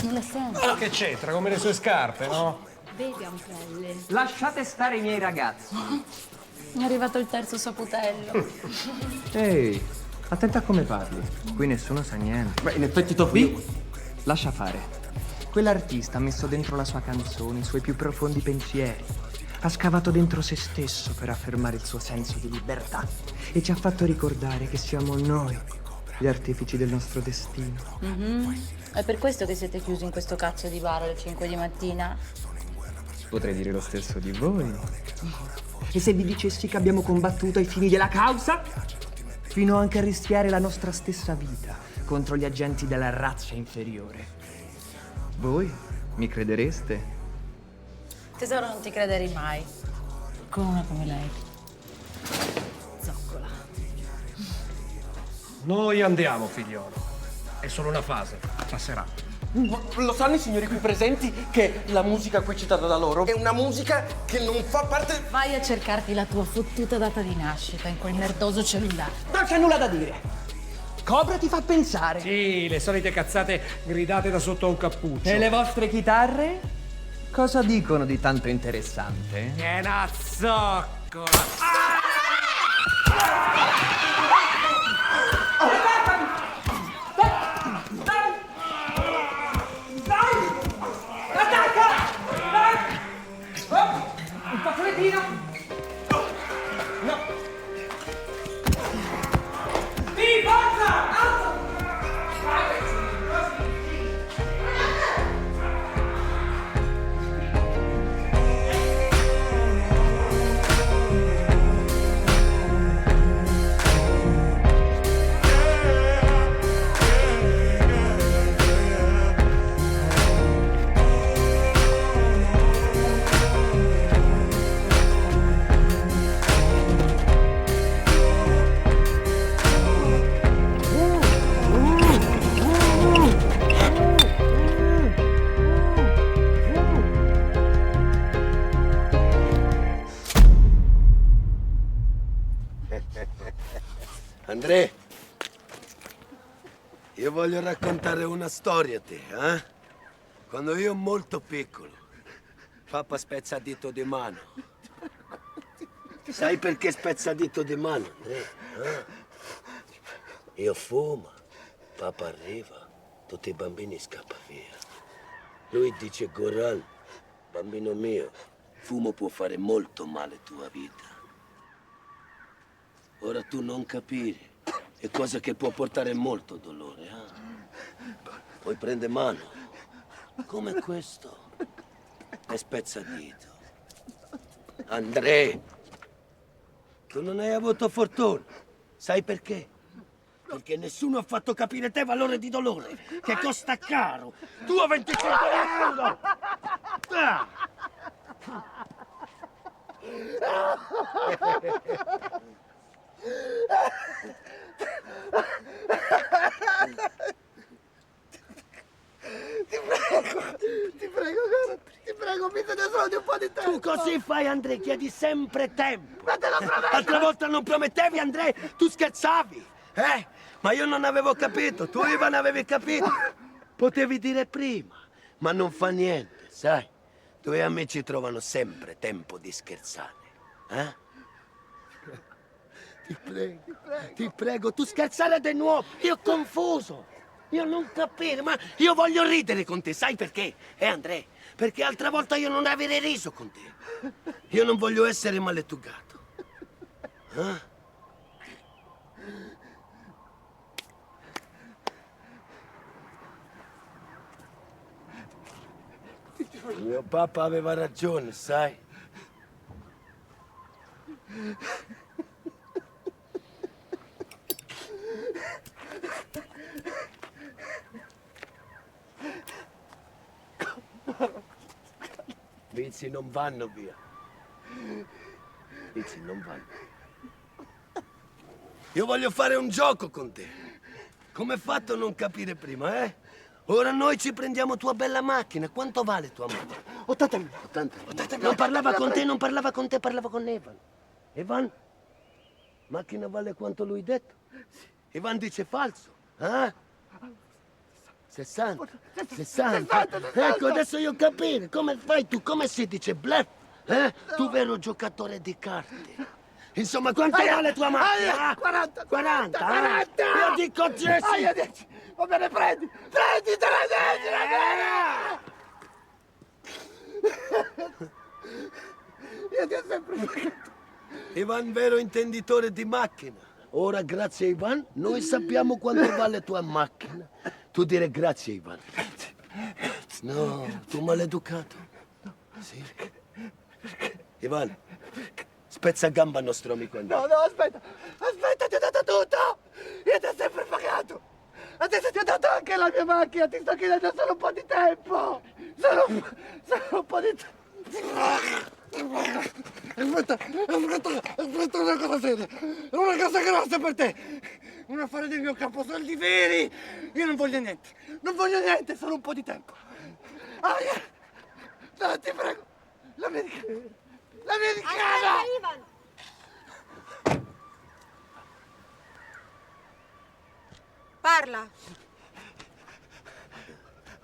Non la sento. Ah, che c'entra? Come le sue scarpe, no? Vedi, Ampelle. Lasciate stare i miei ragazzi. È arrivato il terzo saputello. Ehi, attenta a come parli. Qui nessuno sa niente. Beh, in effetti Tofi... Lascia fare. Quell'artista ha messo dentro la sua canzone i suoi più profondi pensieri. Ha scavato dentro se stesso per affermare il suo senso di libertà. E ci ha fatto ricordare che siamo noi gli artefici del nostro destino. È per questo che siete chiusi in questo cazzo di bar alle 5 di mattina? Potrei dire lo stesso di voi. E se vi dicessi che abbiamo combattuto ai fini della causa? Fino anche a rischiare la nostra stessa vita contro gli agenti della razza inferiore. Voi mi credereste? Tesoro, non ti crederei mai. Con una come lei. Zoccola. Noi andiamo, figliolo. È solo una fase. Passerà. Lo sanno i signori qui presenti che la musica qui citata da loro è una musica che non fa parte... Vai a cercarti la tua fottuta data di nascita in quel merdoso cellulare. Non c'è nulla da dire. Cobra ti fa pensare. Sì, le solite cazzate gridate da sotto a un cappuccio. E le vostre chitarre? Cosa dicono di tanto interessante? È una zoccola. Un fazzolettino? No. Sì, forza! Alza! Andrea, io voglio raccontare una storia a te, eh? Quando io molto piccolo, papà spezzadito di mano. Sai perché spezzadito di mano, Andrea? Eh? Io fumo, papà arriva, tutti i bambini scappano via. Lui dice, Goran, bambino mio, fumo può fare molto male tua vita. Ora tu non capire, è cosa che può portare molto dolore, eh? Poi prende mano, come questo, è spezzadito. Andrea, tu non hai avuto fortuna, sai perché? Perché nessuno ha fatto capire te valore di dolore, che costa caro. Tu a 25 euro! Ah! Ti prego, mi date solo un po' di tempo. Tu così fai, Andrea, chiedi sempre tempo. Ma te lo prometto! L'altra volta non promettevi, Andrea, tu scherzavi, eh? Ma io non avevo capito, tu Ivan avevi capito. Potevi dire prima, ma non fa niente, sai? I tuoi amici trovano sempre tempo di scherzare, eh? Ti prego, tu scherzare di nuovo, io confuso. Io non capire, ma io voglio ridere con te, sai perché? Andrea, perché altra volta io non avrei riso con te. Io non voglio essere maleducato. Eh? Mio papà aveva ragione, sai? Vizi non vanno via. Dici, non vai. Io voglio fare un gioco con te. Come hai fatto a non capire prima, eh? Ora noi ci prendiamo tua bella macchina. Quanto vale tua macchina? 80.000. 80.000. Non parlava con te, non parlava con te, parlava con Evan. Evan? Macchina vale quanto lui detto? Evan dice falso, eh? 60. 60. Ecco, adesso io capire. Come fai tu? Come si dice bluff? Eh? Tu vero giocatore di carte. Insomma, quanto vale tua macchina? 40. 40? 40. Io dico 10. 10. Va bene, prendi. Prenditela 10. Io ti ho sempre pagato. Ivan, vero intenditore di macchina. Ora, grazie a Ivan, noi sappiamo quanto vale tua macchina. Tu dire grazie, Ivan. No, tu maleducato. Sì. Ivan, spezza gamba al nostro amico Andrea. No, aspetta, ti ho dato tutto! Io ti ho sempre pagato! Adesso ti ho dato anche la mia macchina, ti sto chiedendo solo un po' di tempo! Solo un po' di tempo! Aspetta, una cosa seria! Una cosa grossa per te! Un affare del mio campo, soldi veri! Io non voglio niente, solo un po' di tempo! No, ti prego! L'americana! Ivan! Parla!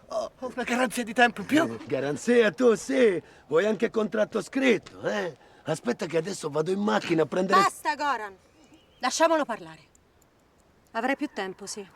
Ho una garanzia di tempo in più! Garanzia tu, sì! Vuoi anche contratto scritto, eh? Aspetta che adesso vado in macchina a prendere... Basta, Goran! Lasciamolo parlare. Avrai più tempo, sì.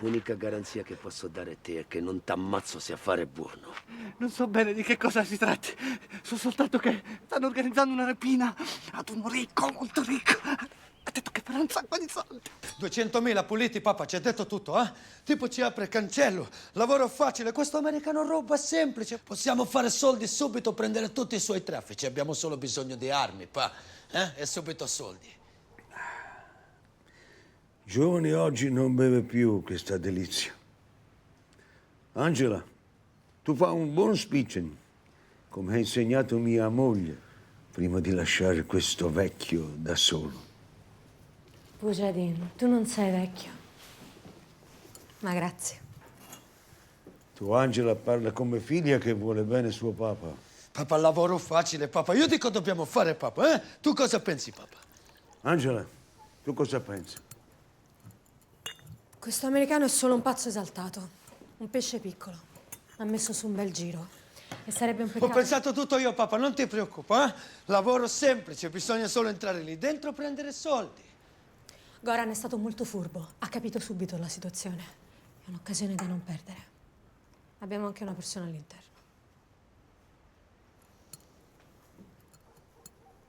L'unica garanzia che posso dare a te è che non t'ammazzo se affare buono. Non so bene di che cosa si tratti. So soltanto che stanno organizzando una rapina ad uno ricco, molto ricco. Ha detto che farà un sacco di soldi. 200.000 puliti, papà, ci ha detto tutto, eh? Tipo ci apre il cancello, lavoro facile, questo americano roba semplice. Possiamo fare soldi subito, prendere tutti i suoi traffici. Abbiamo solo bisogno di armi, pa, eh? E subito soldi. Giovani oggi non beve più questa delizia. Angela, tu fai un buon speeching, come ha insegnato mia moglie, prima di lasciare questo vecchio da solo. Pujadin, tu non sei vecchio. Ma grazie. Tu, Angela, parla come figlia che vuole bene suo papà. Papà, lavoro facile, papà. Io dico dobbiamo fare, papà, eh? Tu cosa pensi, papà? Angela, tu cosa pensi? Questo americano è solo un pazzo esaltato. Un pesce piccolo. Ha messo su un bel giro. E sarebbe un peccato... Ho pensato tutto io, papà, non ti preoccupa, eh? Lavoro semplice, bisogna solo entrare lì dentro e prendere soldi. Goran è stato molto furbo. Ha capito subito la situazione. È un'occasione da non perdere. Abbiamo anche una persona all'interno.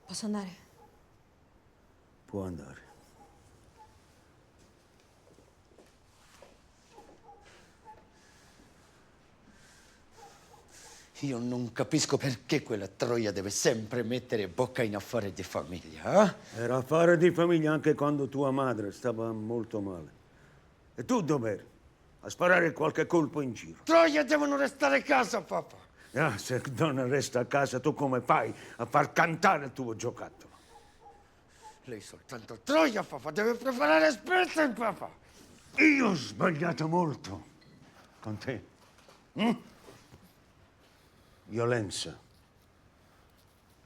Posso andare? Può andare. Io non capisco perché quella troia deve sempre mettere bocca in affari di famiglia, eh? Era affare di famiglia anche quando tua madre stava molto male. E tu dov'eri? A sparare qualche colpo in giro. Troia devono restare a casa, papà. Ah, se non resta a casa, tu come fai a far cantare il tuo giocattolo? Lei soltanto troia, papà. Deve preparare spese, papà. Io ho sbagliato molto con te. Violenza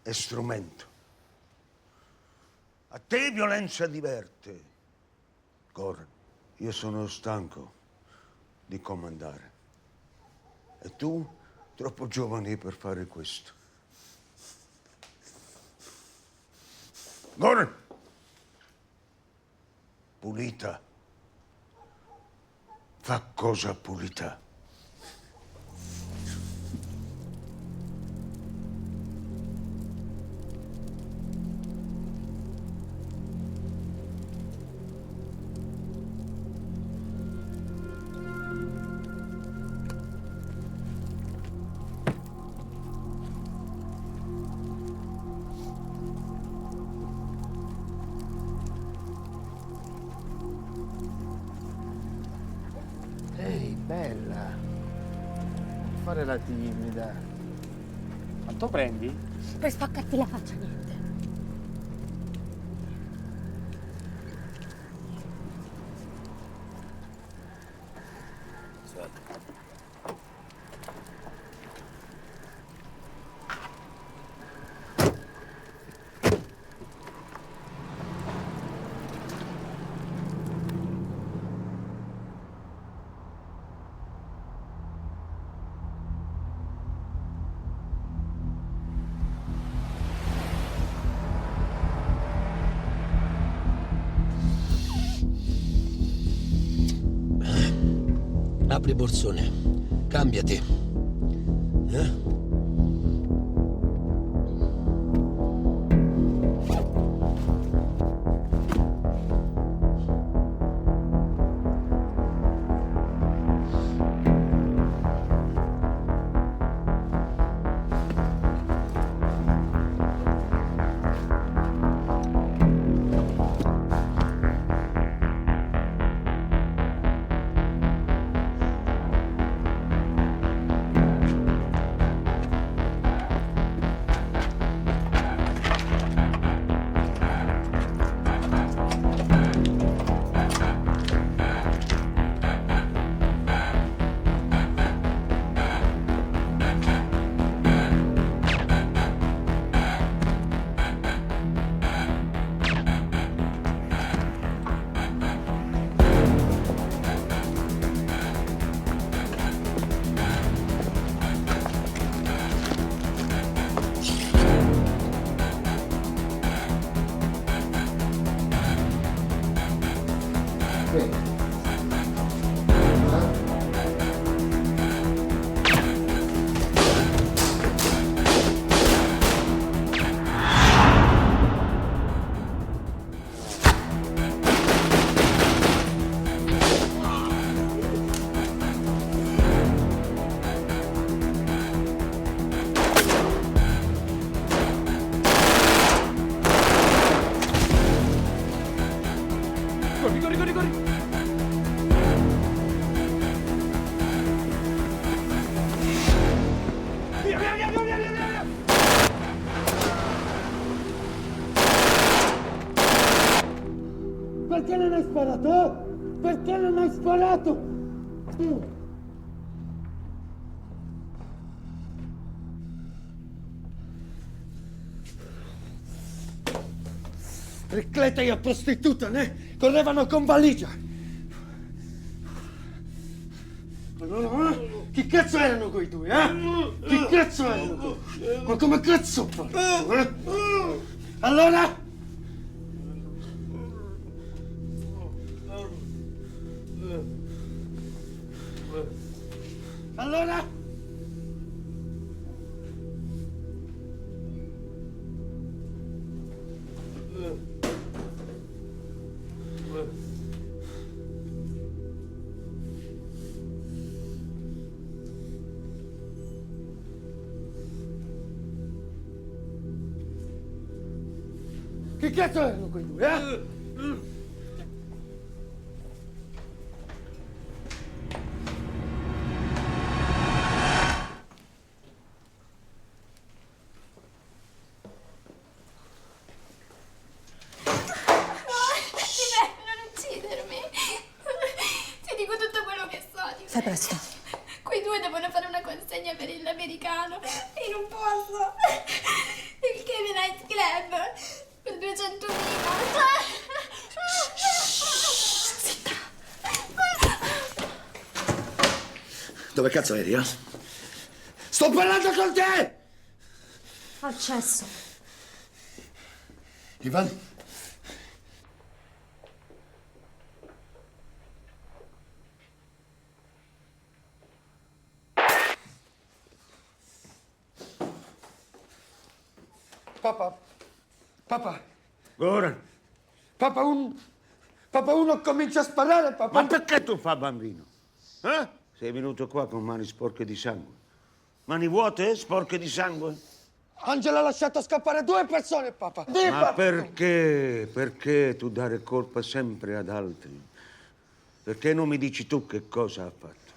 è strumento. A te violenza diverte. Goran, io sono stanco di comandare. E tu, troppo giovane per fare questo. Goran! Pulita. Fa cosa pulita. Ehi, bella. Non fare la timida. Quanto prendi? Per spaccarti la faccia, niente. Apri borsone, cambiati. Perché non hai sparato? Perché non hai sparato? Ricletta e prostituta, né? Correvano con valigia. Chi cazzo erano quei due, Chi cazzo erano? Ma come cazzo ho fatto, Allora? Allora? Che cazzo erano quei due, Fai presto. Quei due devono fare una consegna per l'americano e non posso. Il Kevin Night Club per 200.000. Zitta. Dove cazzo eri, Sto parlando con te! Al cesso. Ivan? Papà. Goran. Papà, uno comincia a sparare, papà. Ma perché tu fa bambino? Sei venuto qua con mani sporche di sangue. Mani vuote, sporche di sangue? Angela ha lasciato scappare 2 persone, papà. Ma perché? Perché tu dare colpa sempre ad altri? Perché non mi dici tu che cosa ha fatto?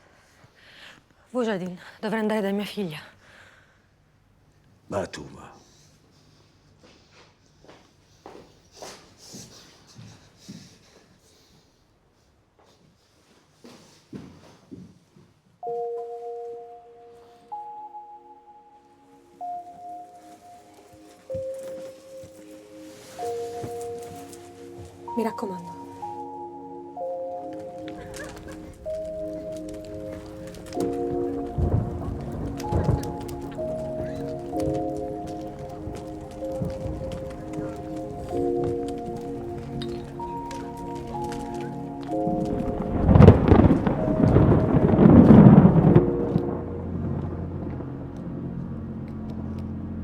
Vujadin, dovrei andare da mia figlia. Va tu, va. Mi raccomando.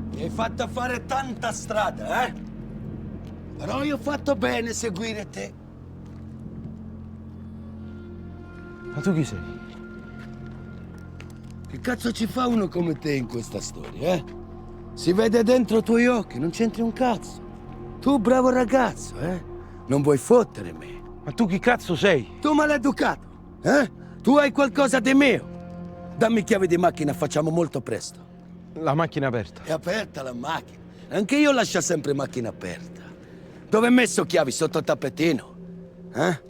Mi hai fatto fare tanta strada, eh? Però io ho fatto bene a seguire te. Ma tu chi sei? Che cazzo ci fa uno come te in questa storia, eh? Si vede dentro i tuoi occhi, non c'entri un cazzo. Tu bravo ragazzo, eh? Non vuoi fottere me. Ma tu chi cazzo sei? Tu maleducato, eh? Tu hai qualcosa di mio. Dammi chiave di macchina, facciamo molto presto. La macchina aperta. È aperta la macchina. Anche io lascio sempre macchina aperta. Dove hai messo chiavi? Sotto il tappetino? Eh?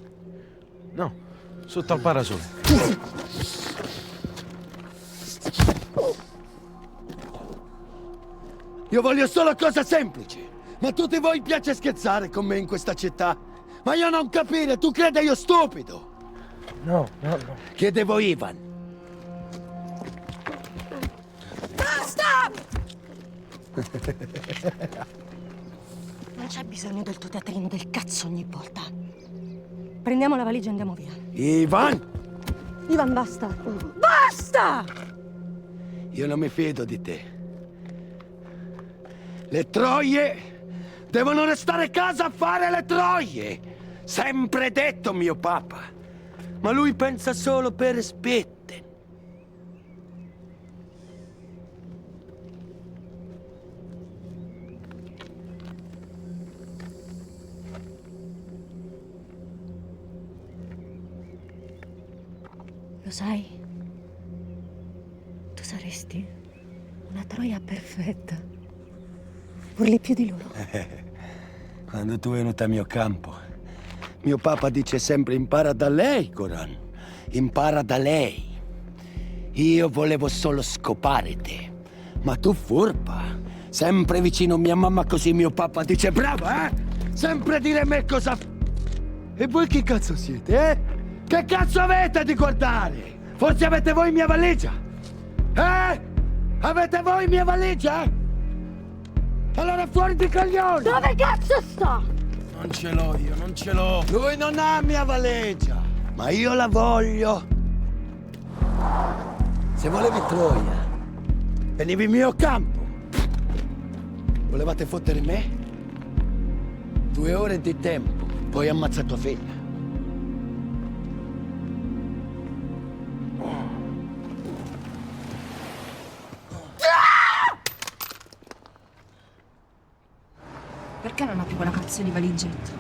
No, sotto al parasole. Io voglio solo cose semplici. Ma tutti voi piace scherzare con me in questa città. Ma io non capire, tu credi io stupido? No. Chiedevo Ivan. Basta! Non c'è bisogno del tuo teatrino del cazzo ogni volta. Prendiamo la valigia e andiamo via. Ivan! Ivan, basta! Basta! Io non mi fido di te. Le troie devono restare a casa a fare le troie. Sempre detto mio papà. Ma lui pensa solo per spette. Lo sai? Tu saresti una troia perfetta. Urli più di loro. Quando tu è venuta al mio campo, mio papà dice sempre impara da lei, Coran. Impara da lei. Io volevo solo scopare te. Ma tu furba. Sempre vicino a mia mamma così mio papà dice brava, eh? Sempre dire a me cosa... E voi che cazzo siete, eh? Che cazzo avete di guardare? Forse avete voi mia valigia? Eh? Avete voi mia valigia? Allora fuori di coglioni! Dove cazzo sta? Non ce l'ho io, non ce l'ho. Lui non ha mia valigia, ma io la voglio. Se volevi Troia, venivi in mio campo. Volevate fottere me? 2 ore di tempo, poi ammazza tua figlia. Perché non ha più quella cazzo di valigetta?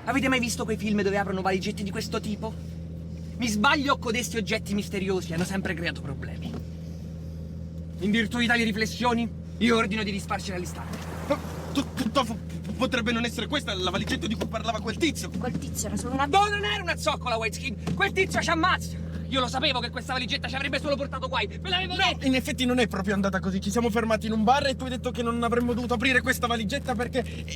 Avete mai visto quei film dove aprono valigetti di questo tipo? Mi sbaglio o codesti oggetti misteriosi hanno sempre creato problemi. In virtù di tali riflessioni, io ordino di risparcere all'istante. Potrebbe non essere questa la valigetta di cui parlava quel tizio. Quel tizio era solo una... No, non era una zoccola, White Skin! Quel tizio ci ammazza! Io lo sapevo che questa valigetta ci avrebbe solo portato guai! Ve l'avevo detto! In effetti non è proprio andata così. Ci siamo fermati in un bar e tu hai detto che non avremmo dovuto aprire questa valigetta perché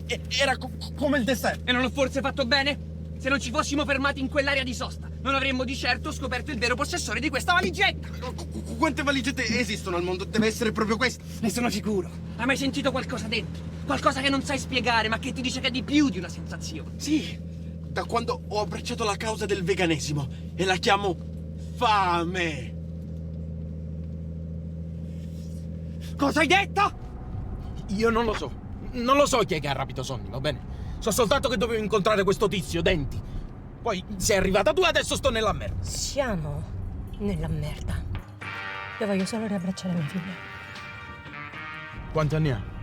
era come il dessert. E non l'ho forse fatto bene? Se non ci fossimo fermati in quell'area di sosta, non avremmo di certo scoperto il vero possessore di questa valigetta! Quante valigette esistono al mondo? Deve essere proprio questa. Ne sono sicuro. Hai mai sentito qualcosa dentro? Qualcosa che non sai spiegare, ma che ti dice che è di più di una sensazione? Sì, da quando ho abbracciato la causa del veganesimo e la chiamo fame. Cosa hai detto? Io non lo so. Non lo so chi è che ha rapito Sonny, va bene? So soltanto che dovevo incontrare questo tizio, Denti. Poi sei arrivata tu e adesso sto nella merda. Siamo nella merda. Io voglio solo riabbracciare mia figlia. Quanti anni ha?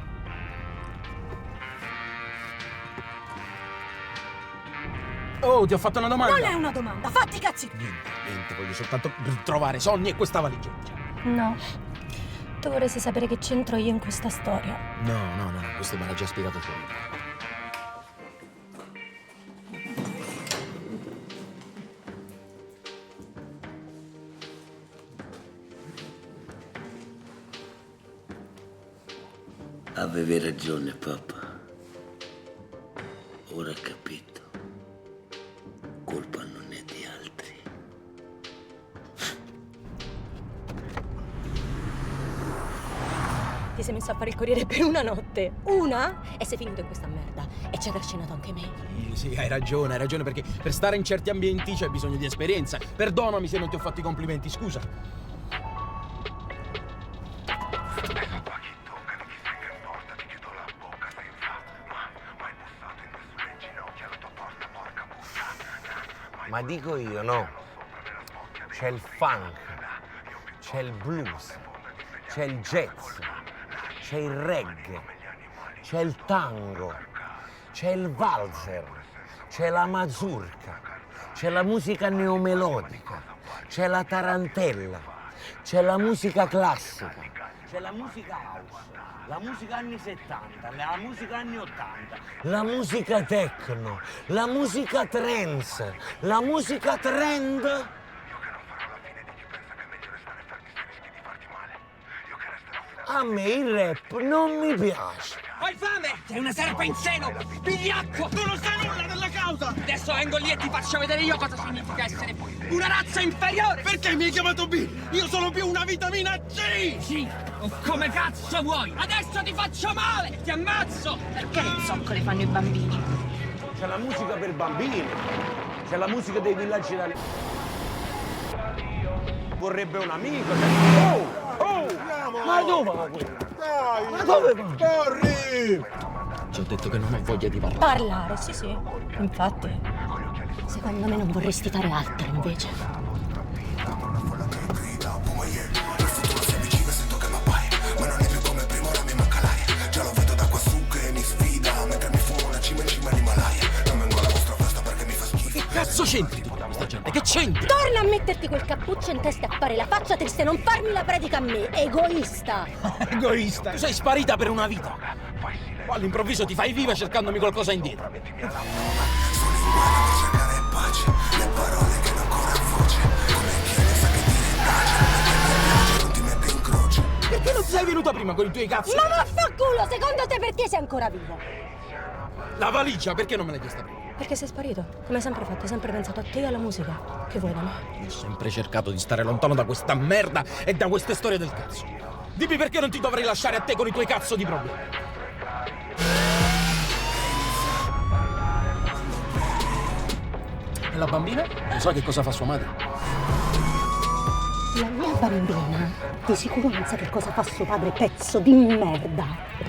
Oh, ti ho fatto una domanda. Non è una domanda, fatti i cazzi! Niente, voglio soltanto trovare Sonny e questa valigetta. No. Tu vorresti sapere che c'entro io in questa storia. No, questo me l'ha già spiegato tu. Avevi ragione, papà. Ora ho capito. Colpa non è di altri. Ti sei messo a fare il corriere per una notte. Una? E sei finito in questa merda. E ci ha trascinato anche me. Sì, hai ragione, perché per stare in certi ambienti c'è bisogno di esperienza. Perdonami se non ti ho fatto i complimenti, scusa. Ma dico io, no. C'è il funk, c'è il blues, c'è il jazz, c'è il reggae, c'è il tango, c'è il valzer, c'è la mazurka, c'è la musica neomelodica, c'è la tarantella, c'è la musica classica, c'è la musica house, la musica anni 70, la musica anni 80, la musica techno, la musica trance, la musica trend. A me il rap non mi piace. Hai fame? Sei una serpe in seno! Pigliacco! Tu non sai nulla della causa! Adesso vengo lì e ti faccio vedere io cosa significa essere una razza inferiore! Perché mi hai chiamato B? Io sono più una vitamina C! Sì, o come cazzo vuoi! Adesso ti faccio male! Ti ammazzo! Perché le zoccole fanno i bambini? C'è la musica per bambini, c'è la musica dei villaggi italiani. Vorrebbe un amico. Ma dove va quella? Dai! Ma dove va? Corri! Ti ho detto che non ho voglia di parlare. Parlare, sì. Infatti. Secondo me non vorresti fare altro, invece. Che cazzo c'entri tutta questa gente? Che c'entri? Torna a metterti quel cappuccio in testa e a fare la faccia triste e non farmi la predica a me, egoista! Egoista? Tu sei sparita per una vita. Poi all'improvviso ti fai viva cercandomi qualcosa indietro. Perché non sei venuta prima con i tuoi cazzi? Ma vaffanculo, secondo te perché sei ancora vivo? La valigia, perché non me l'hai chiesta prima? Perché sei sparito, come hai sempre fatto, hai sempre pensato a te e alla musica. Che vuoi da me? Ho sempre cercato di stare lontano da questa merda e da queste storie del cazzo. Dimmi perché non ti dovrei lasciare a te con i tuoi cazzo di problemi. E la bambina? Non so che cosa fa sua madre. La mia bambina di sicuro non sa che cosa fa suo padre, pezzo di merda.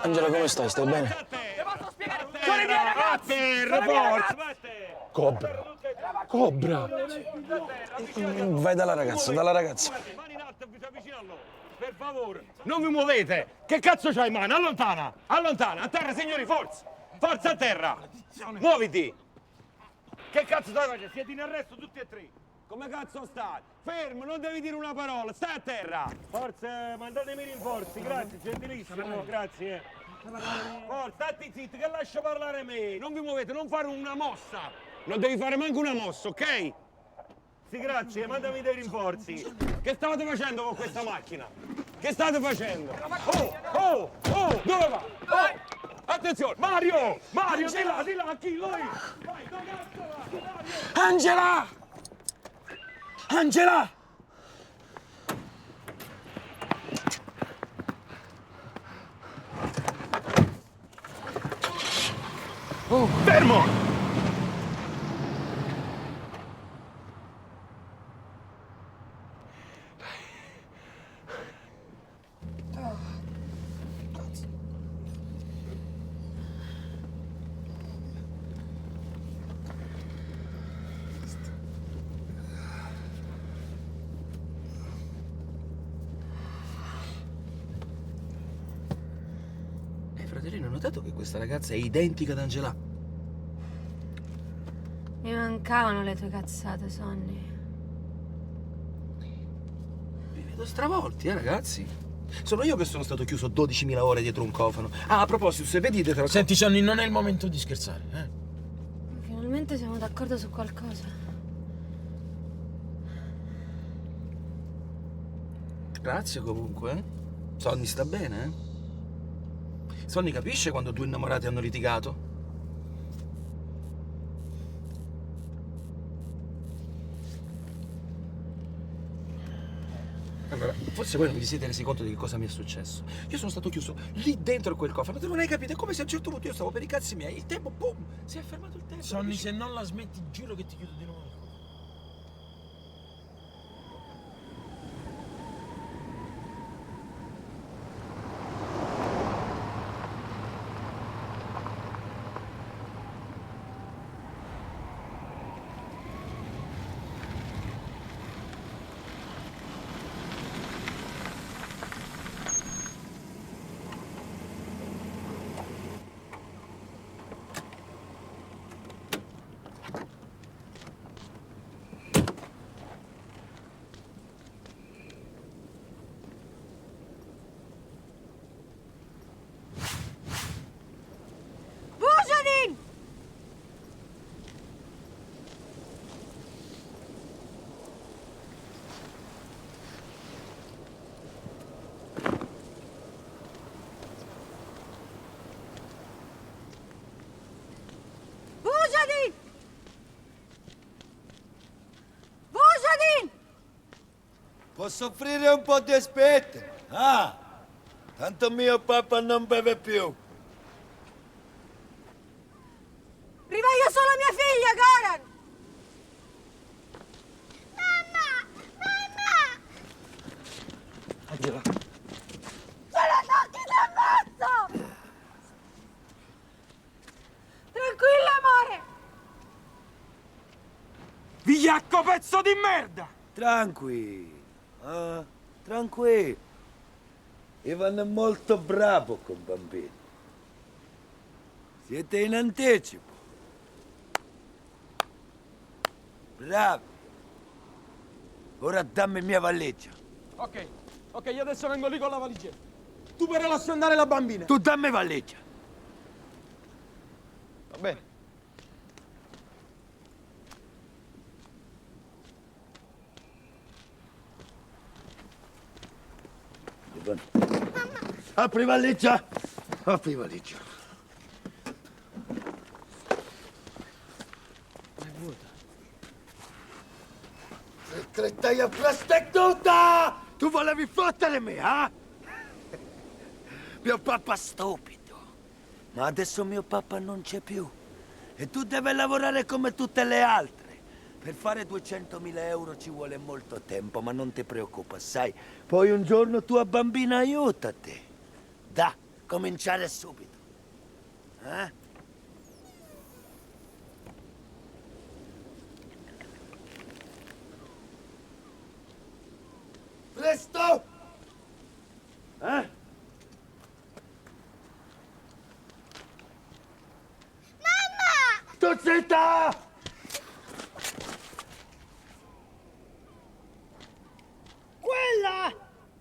Angela, come stai? Stai bene? Cobra! Vai dalla ragazza, Per favore, non vi muovete! Che cazzo c'hai in mano? Allontana! Allontana! A terra, signori, forza! Forza a terra! Muoviti! Che cazzo stai facendo? Siete in arresto tutti e tre! Come cazzo stai? Fermo, non devi dire una parola, stai a terra! Forza, mandatemi i rinforzi, grazie, gentilissimo, grazie. Forza, stati zitti, che lascio parlare me! Non vi muovete, non fare una mossa! Non devi fare manco una mossa, ok? Sì, grazie, mandami dei rinforzi. Che stavate facendo con questa macchina? Che state facendo? Oh, dove va? Oh, attenzione, Mario, di là, chi lui? Vai, dove cazzo va? Angela! Angela! Oh, fermo! Caterina, ho notato che questa ragazza è identica ad Angela. Mi mancavano le tue cazzate, Sonny. Vi vedo stravolti, ragazzi. Sono io che sono stato chiuso 12.000 ore dietro un cofano. Ah, a proposito, se vedi dietro... Senti, Sonny, non è il momento di scherzare, eh? Finalmente siamo d'accordo su qualcosa. Grazie comunque, eh? Sonny sta bene, eh? Sonny capisce quando due innamorati hanno litigato? Allora, forse voi non vi siete resi conto di che cosa mi è successo. Io sono stato chiuso lì dentro quel cofano, non hai capito? È come se a un certo punto io stavo per i cazzi miei, il tempo, boom, si è fermato il tempo. Sonny, se non la smetti, giuro che ti chiudo di nuovo. Posso offrire un po' di aspetto? Ah, tanto mio papà non beve più. Rivoglio solo mia figlia, Goran! Angela. Se la tocchi ti ammazzo! Tranquilla, amore! Vigliacco pezzo di merda! Tranquillo, tranquillo. Ivan è molto bravo con bambini. Siete in anticipo. Bravi. Ora dammi mia valigia. Ok, io adesso vengo lì con la valigia. Tu però lasci andare la bambina. Tu dammi valigia. Va bene. Ivan. Apri valigia. Apri valigia. È vuota. Segretai a prostituta! Tu volevi fottere me, eh? Mio papà stupido. Ma adesso mio papà non c'è più. E tu devi lavorare come tutte le altre. Per fare 200.000 euro ci vuole molto tempo, ma non ti preoccupa, sai? Poi un giorno tua bambina aiutati. Da, cominciare subito. Eh? Presto! Eh? Mamma! Tu zitta! Quella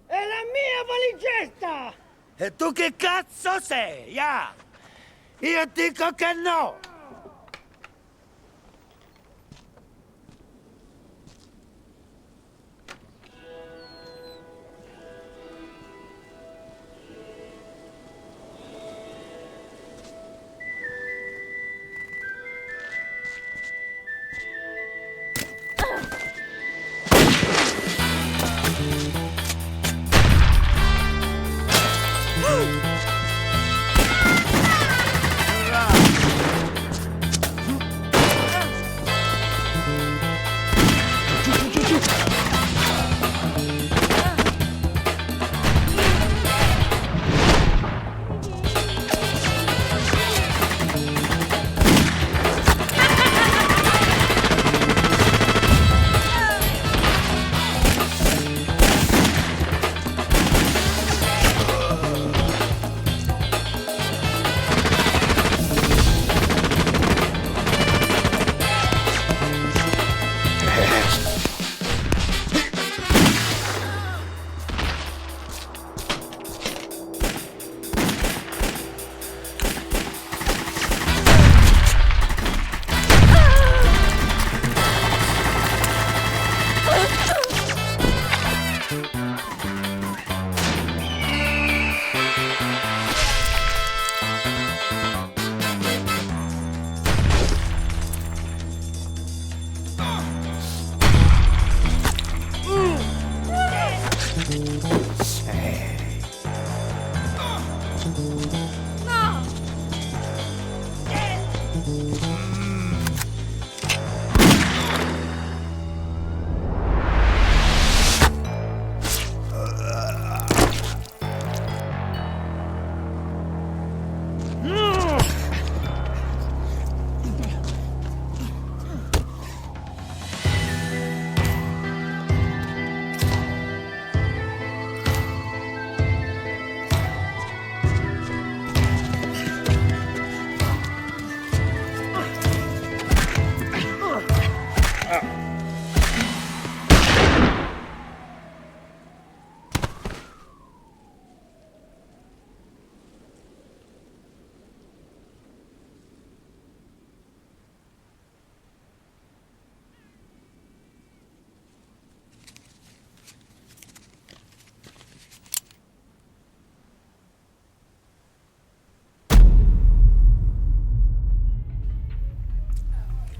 è la mia valigetta! E tu che cazzo sei, ah? Io dico che no!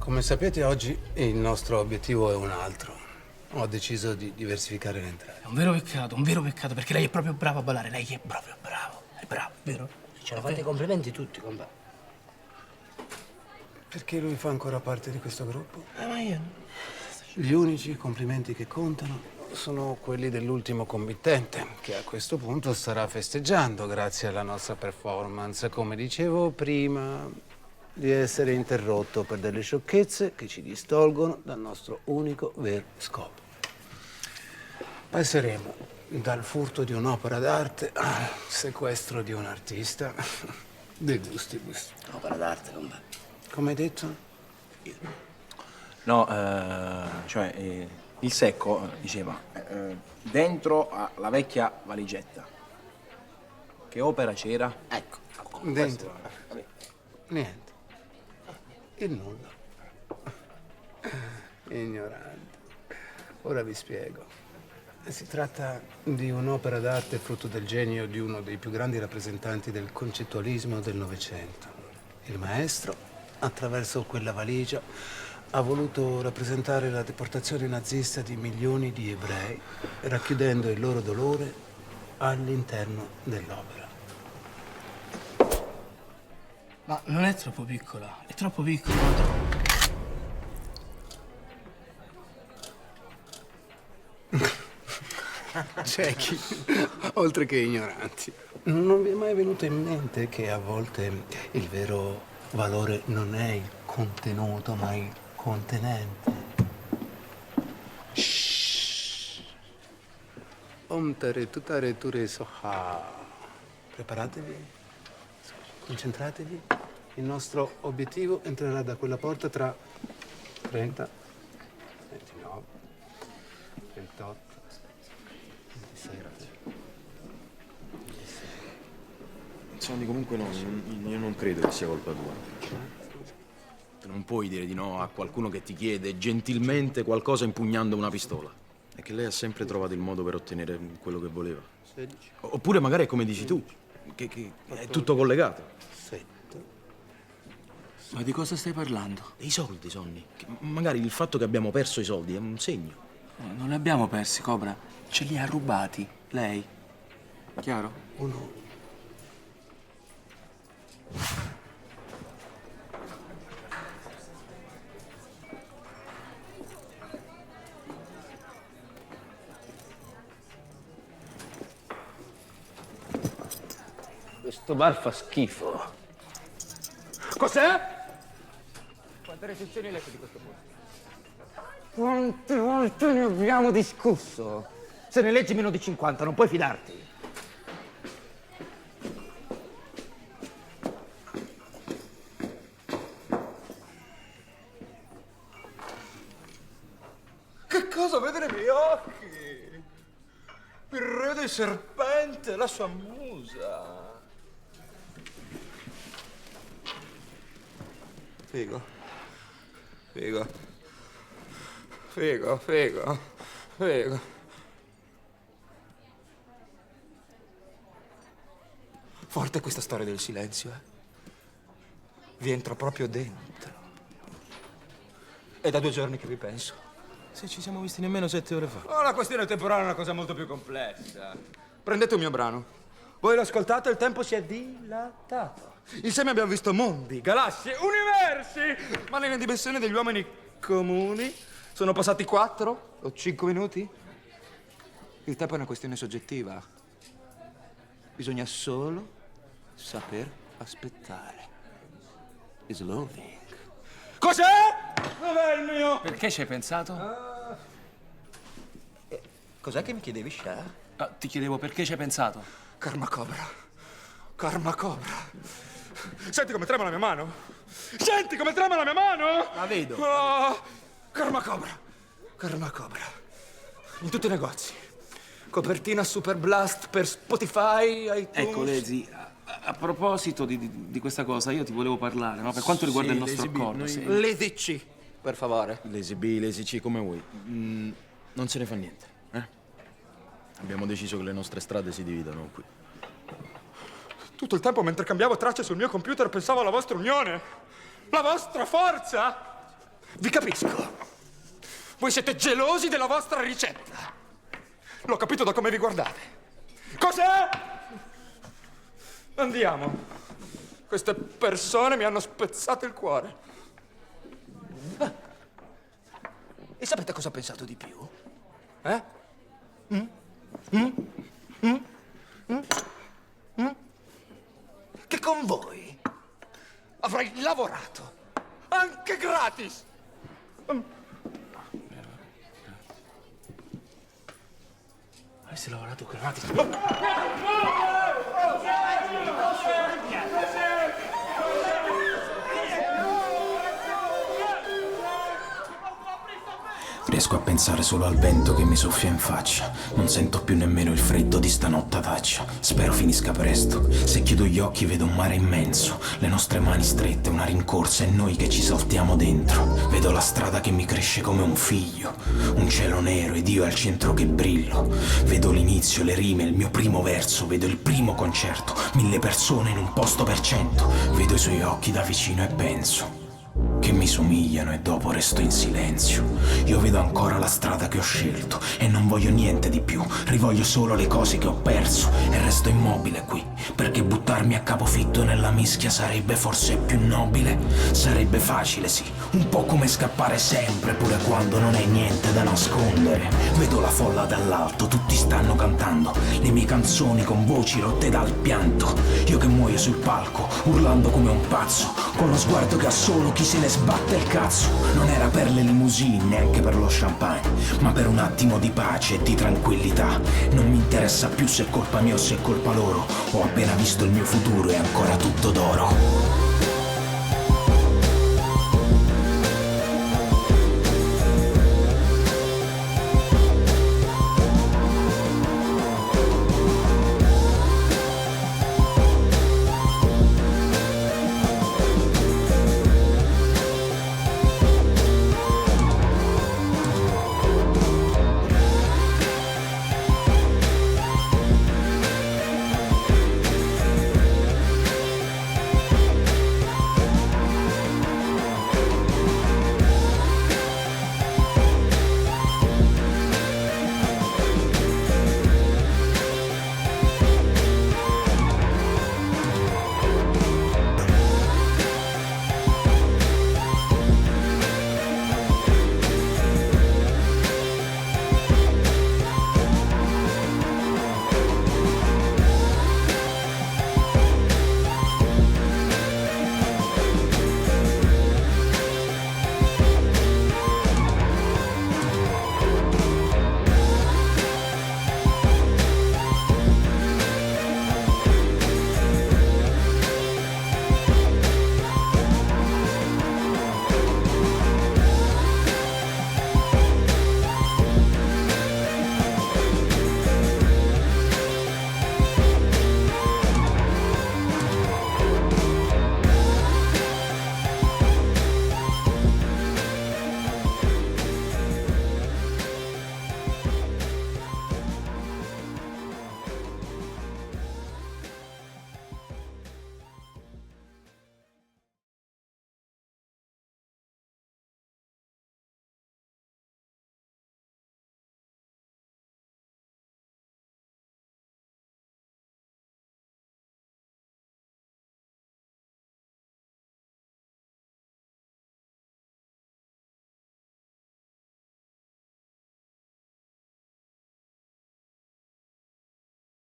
Come sapete oggi il nostro obiettivo è un altro. Ho deciso di diversificare le entrate. È un vero peccato, perché lei è proprio bravo a ballare, lei è proprio bravo, è bravo, vero? Ce l'ha fate i complimenti tutti, compà. Perché lui fa ancora parte di questo gruppo? Ma io... Gli unici complimenti che contano sono quelli dell'ultimo committente, che a questo punto starà festeggiando grazie alla nostra performance, come dicevo prima, di essere interrotto per delle sciocchezze che ci distolgono dal nostro unico vero scopo. Passeremo dal furto di un'opera d'arte al sequestro di un artista. De gustibus. Opera d'arte, compà. Come hai detto? No, il secco diceva dentro la vecchia valigetta. Che opera c'era? Ecco. Dentro? Niente. Il nulla. Ignorante. Ora vi spiego. Si tratta di un'opera d'arte frutto del genio di uno dei più grandi rappresentanti del concettualismo del Novecento. Il maestro, attraverso quella valigia, ha voluto rappresentare la deportazione nazista di milioni di ebrei, racchiudendo il loro dolore all'interno dell'opera. Ma non è troppo piccola, è troppo piccola. Ciechi, oltre che ignoranti. Non vi è mai venuto in mente che a volte il vero valore non è il contenuto, ma il contenente? Shhh. Omtare tutare ture soha. Preparatevi, concentratevi. Il nostro obiettivo entrerà da quella porta tra 30, 29, 28. Sony, comunque no, io non credo che sia colpa tua. Tu non puoi dire di no a qualcuno che ti chiede gentilmente qualcosa impugnando una pistola. È che lei ha sempre trovato il modo per ottenere quello che voleva. 16. Oppure magari è come dici tu, che è tutto collegato. 7. Ma di cosa stai parlando? Dei soldi, Sonny. Magari il fatto che abbiamo perso i soldi è un segno. Non li abbiamo persi, Cobra. Ce li ha rubati. Lei. Chiaro? Uno. Questo bar fa schifo. Cos'è? Quante recensioni hai letto di questo posto? Quante volte ne abbiamo discusso? Se ne leggi meno di 50 non puoi fidarti. Che cosa vedo nei miei occhi? Il re del serpente, la sua musa. Figo. Figo. Figo, figo, figo. Forte questa storia del silenzio, eh? Vi entro proprio dentro. È da 2 giorni che vi penso. Se ci siamo visti nemmeno 7 ore fa. Oh, la questione temporale è una cosa molto più complessa. Prendete un mio brano. Voi lo ascoltate e il tempo si è dilatato. Insieme abbiamo visto mondi, galassie, universi! Ma nelle dimensioni degli uomini comuni sono passati 4 o 5 minuti? Il tempo è una questione soggettiva. Bisogna solo saper aspettare. Is loving. Cos'è? Dov'è il mio? Perché ci hai pensato? Cos'è che mi chiedevi, Shah? Ti chiedevo perché ci hai pensato. Karma Cobra. Karma Cobra. Senti come trema la mia mano? Senti come trema la mia mano? La vedo. Oh, Karma Cobra. Karma Cobra. In tutti i negozi. Copertina Super Blast per Spotify, iTunes. Ecco, Lezi, a proposito di questa cosa, io ti volevo parlare, no? Per quanto riguarda il nostro accordo. Lazy C, per favore. Lazy B, Lazy C, come vuoi. Non se ne fa niente, eh? Abbiamo deciso che le nostre strade si dividano qui. Tutto il tempo mentre cambiavo tracce sul mio computer pensavo alla vostra unione. La vostra forza. Vi capisco. Voi siete gelosi della vostra ricetta. L'ho capito da come vi guardate. Cos'è? Andiamo. Queste persone mi hanno spezzato il cuore. E sapete cosa ho pensato di più? Che con voi avrei lavorato anche gratis. Avresti lavorato gratis. Riesco a pensare solo al vento che mi soffia in faccia. Non sento più nemmeno il freddo di stanottaccia. Spero finisca presto. Se chiudo gli occhi vedo un mare immenso, le nostre mani strette, una rincorsa e noi che ci saltiamo dentro. Vedo la strada che mi cresce come un figlio, un cielo nero ed io al centro che brillo. Vedo l'inizio, le rime, il mio primo verso. Vedo il primo concerto, 1000 persone in un posto per 100. Vedo i suoi occhi da vicino e penso che mi somigliano e dopo resto in silenzio. Io vedo ancora la strada che ho scelto e non voglio niente di più. Rivoglio solo le cose che ho perso e resto immobile qui, perché buttarmi a capofitto nella mischia sarebbe forse più nobile. Sarebbe facile, sì, un po' come scappare sempre, pure quando non hai niente da nascondere. Vedo la folla dall'alto, tutti stanno cantando le mie canzoni con voci rotte dal pianto. Io che muoio sul palco, urlando come un pazzo, con lo sguardo che ha solo chi se ne sbatte il cazzo. Non era per le limousine, neanche per lo champagne, ma per un attimo di pace e di tranquillità. Non mi interessa più se è colpa mia o se è colpa loro. Ho appena visto il mio futuro e ancora tutto d'oro.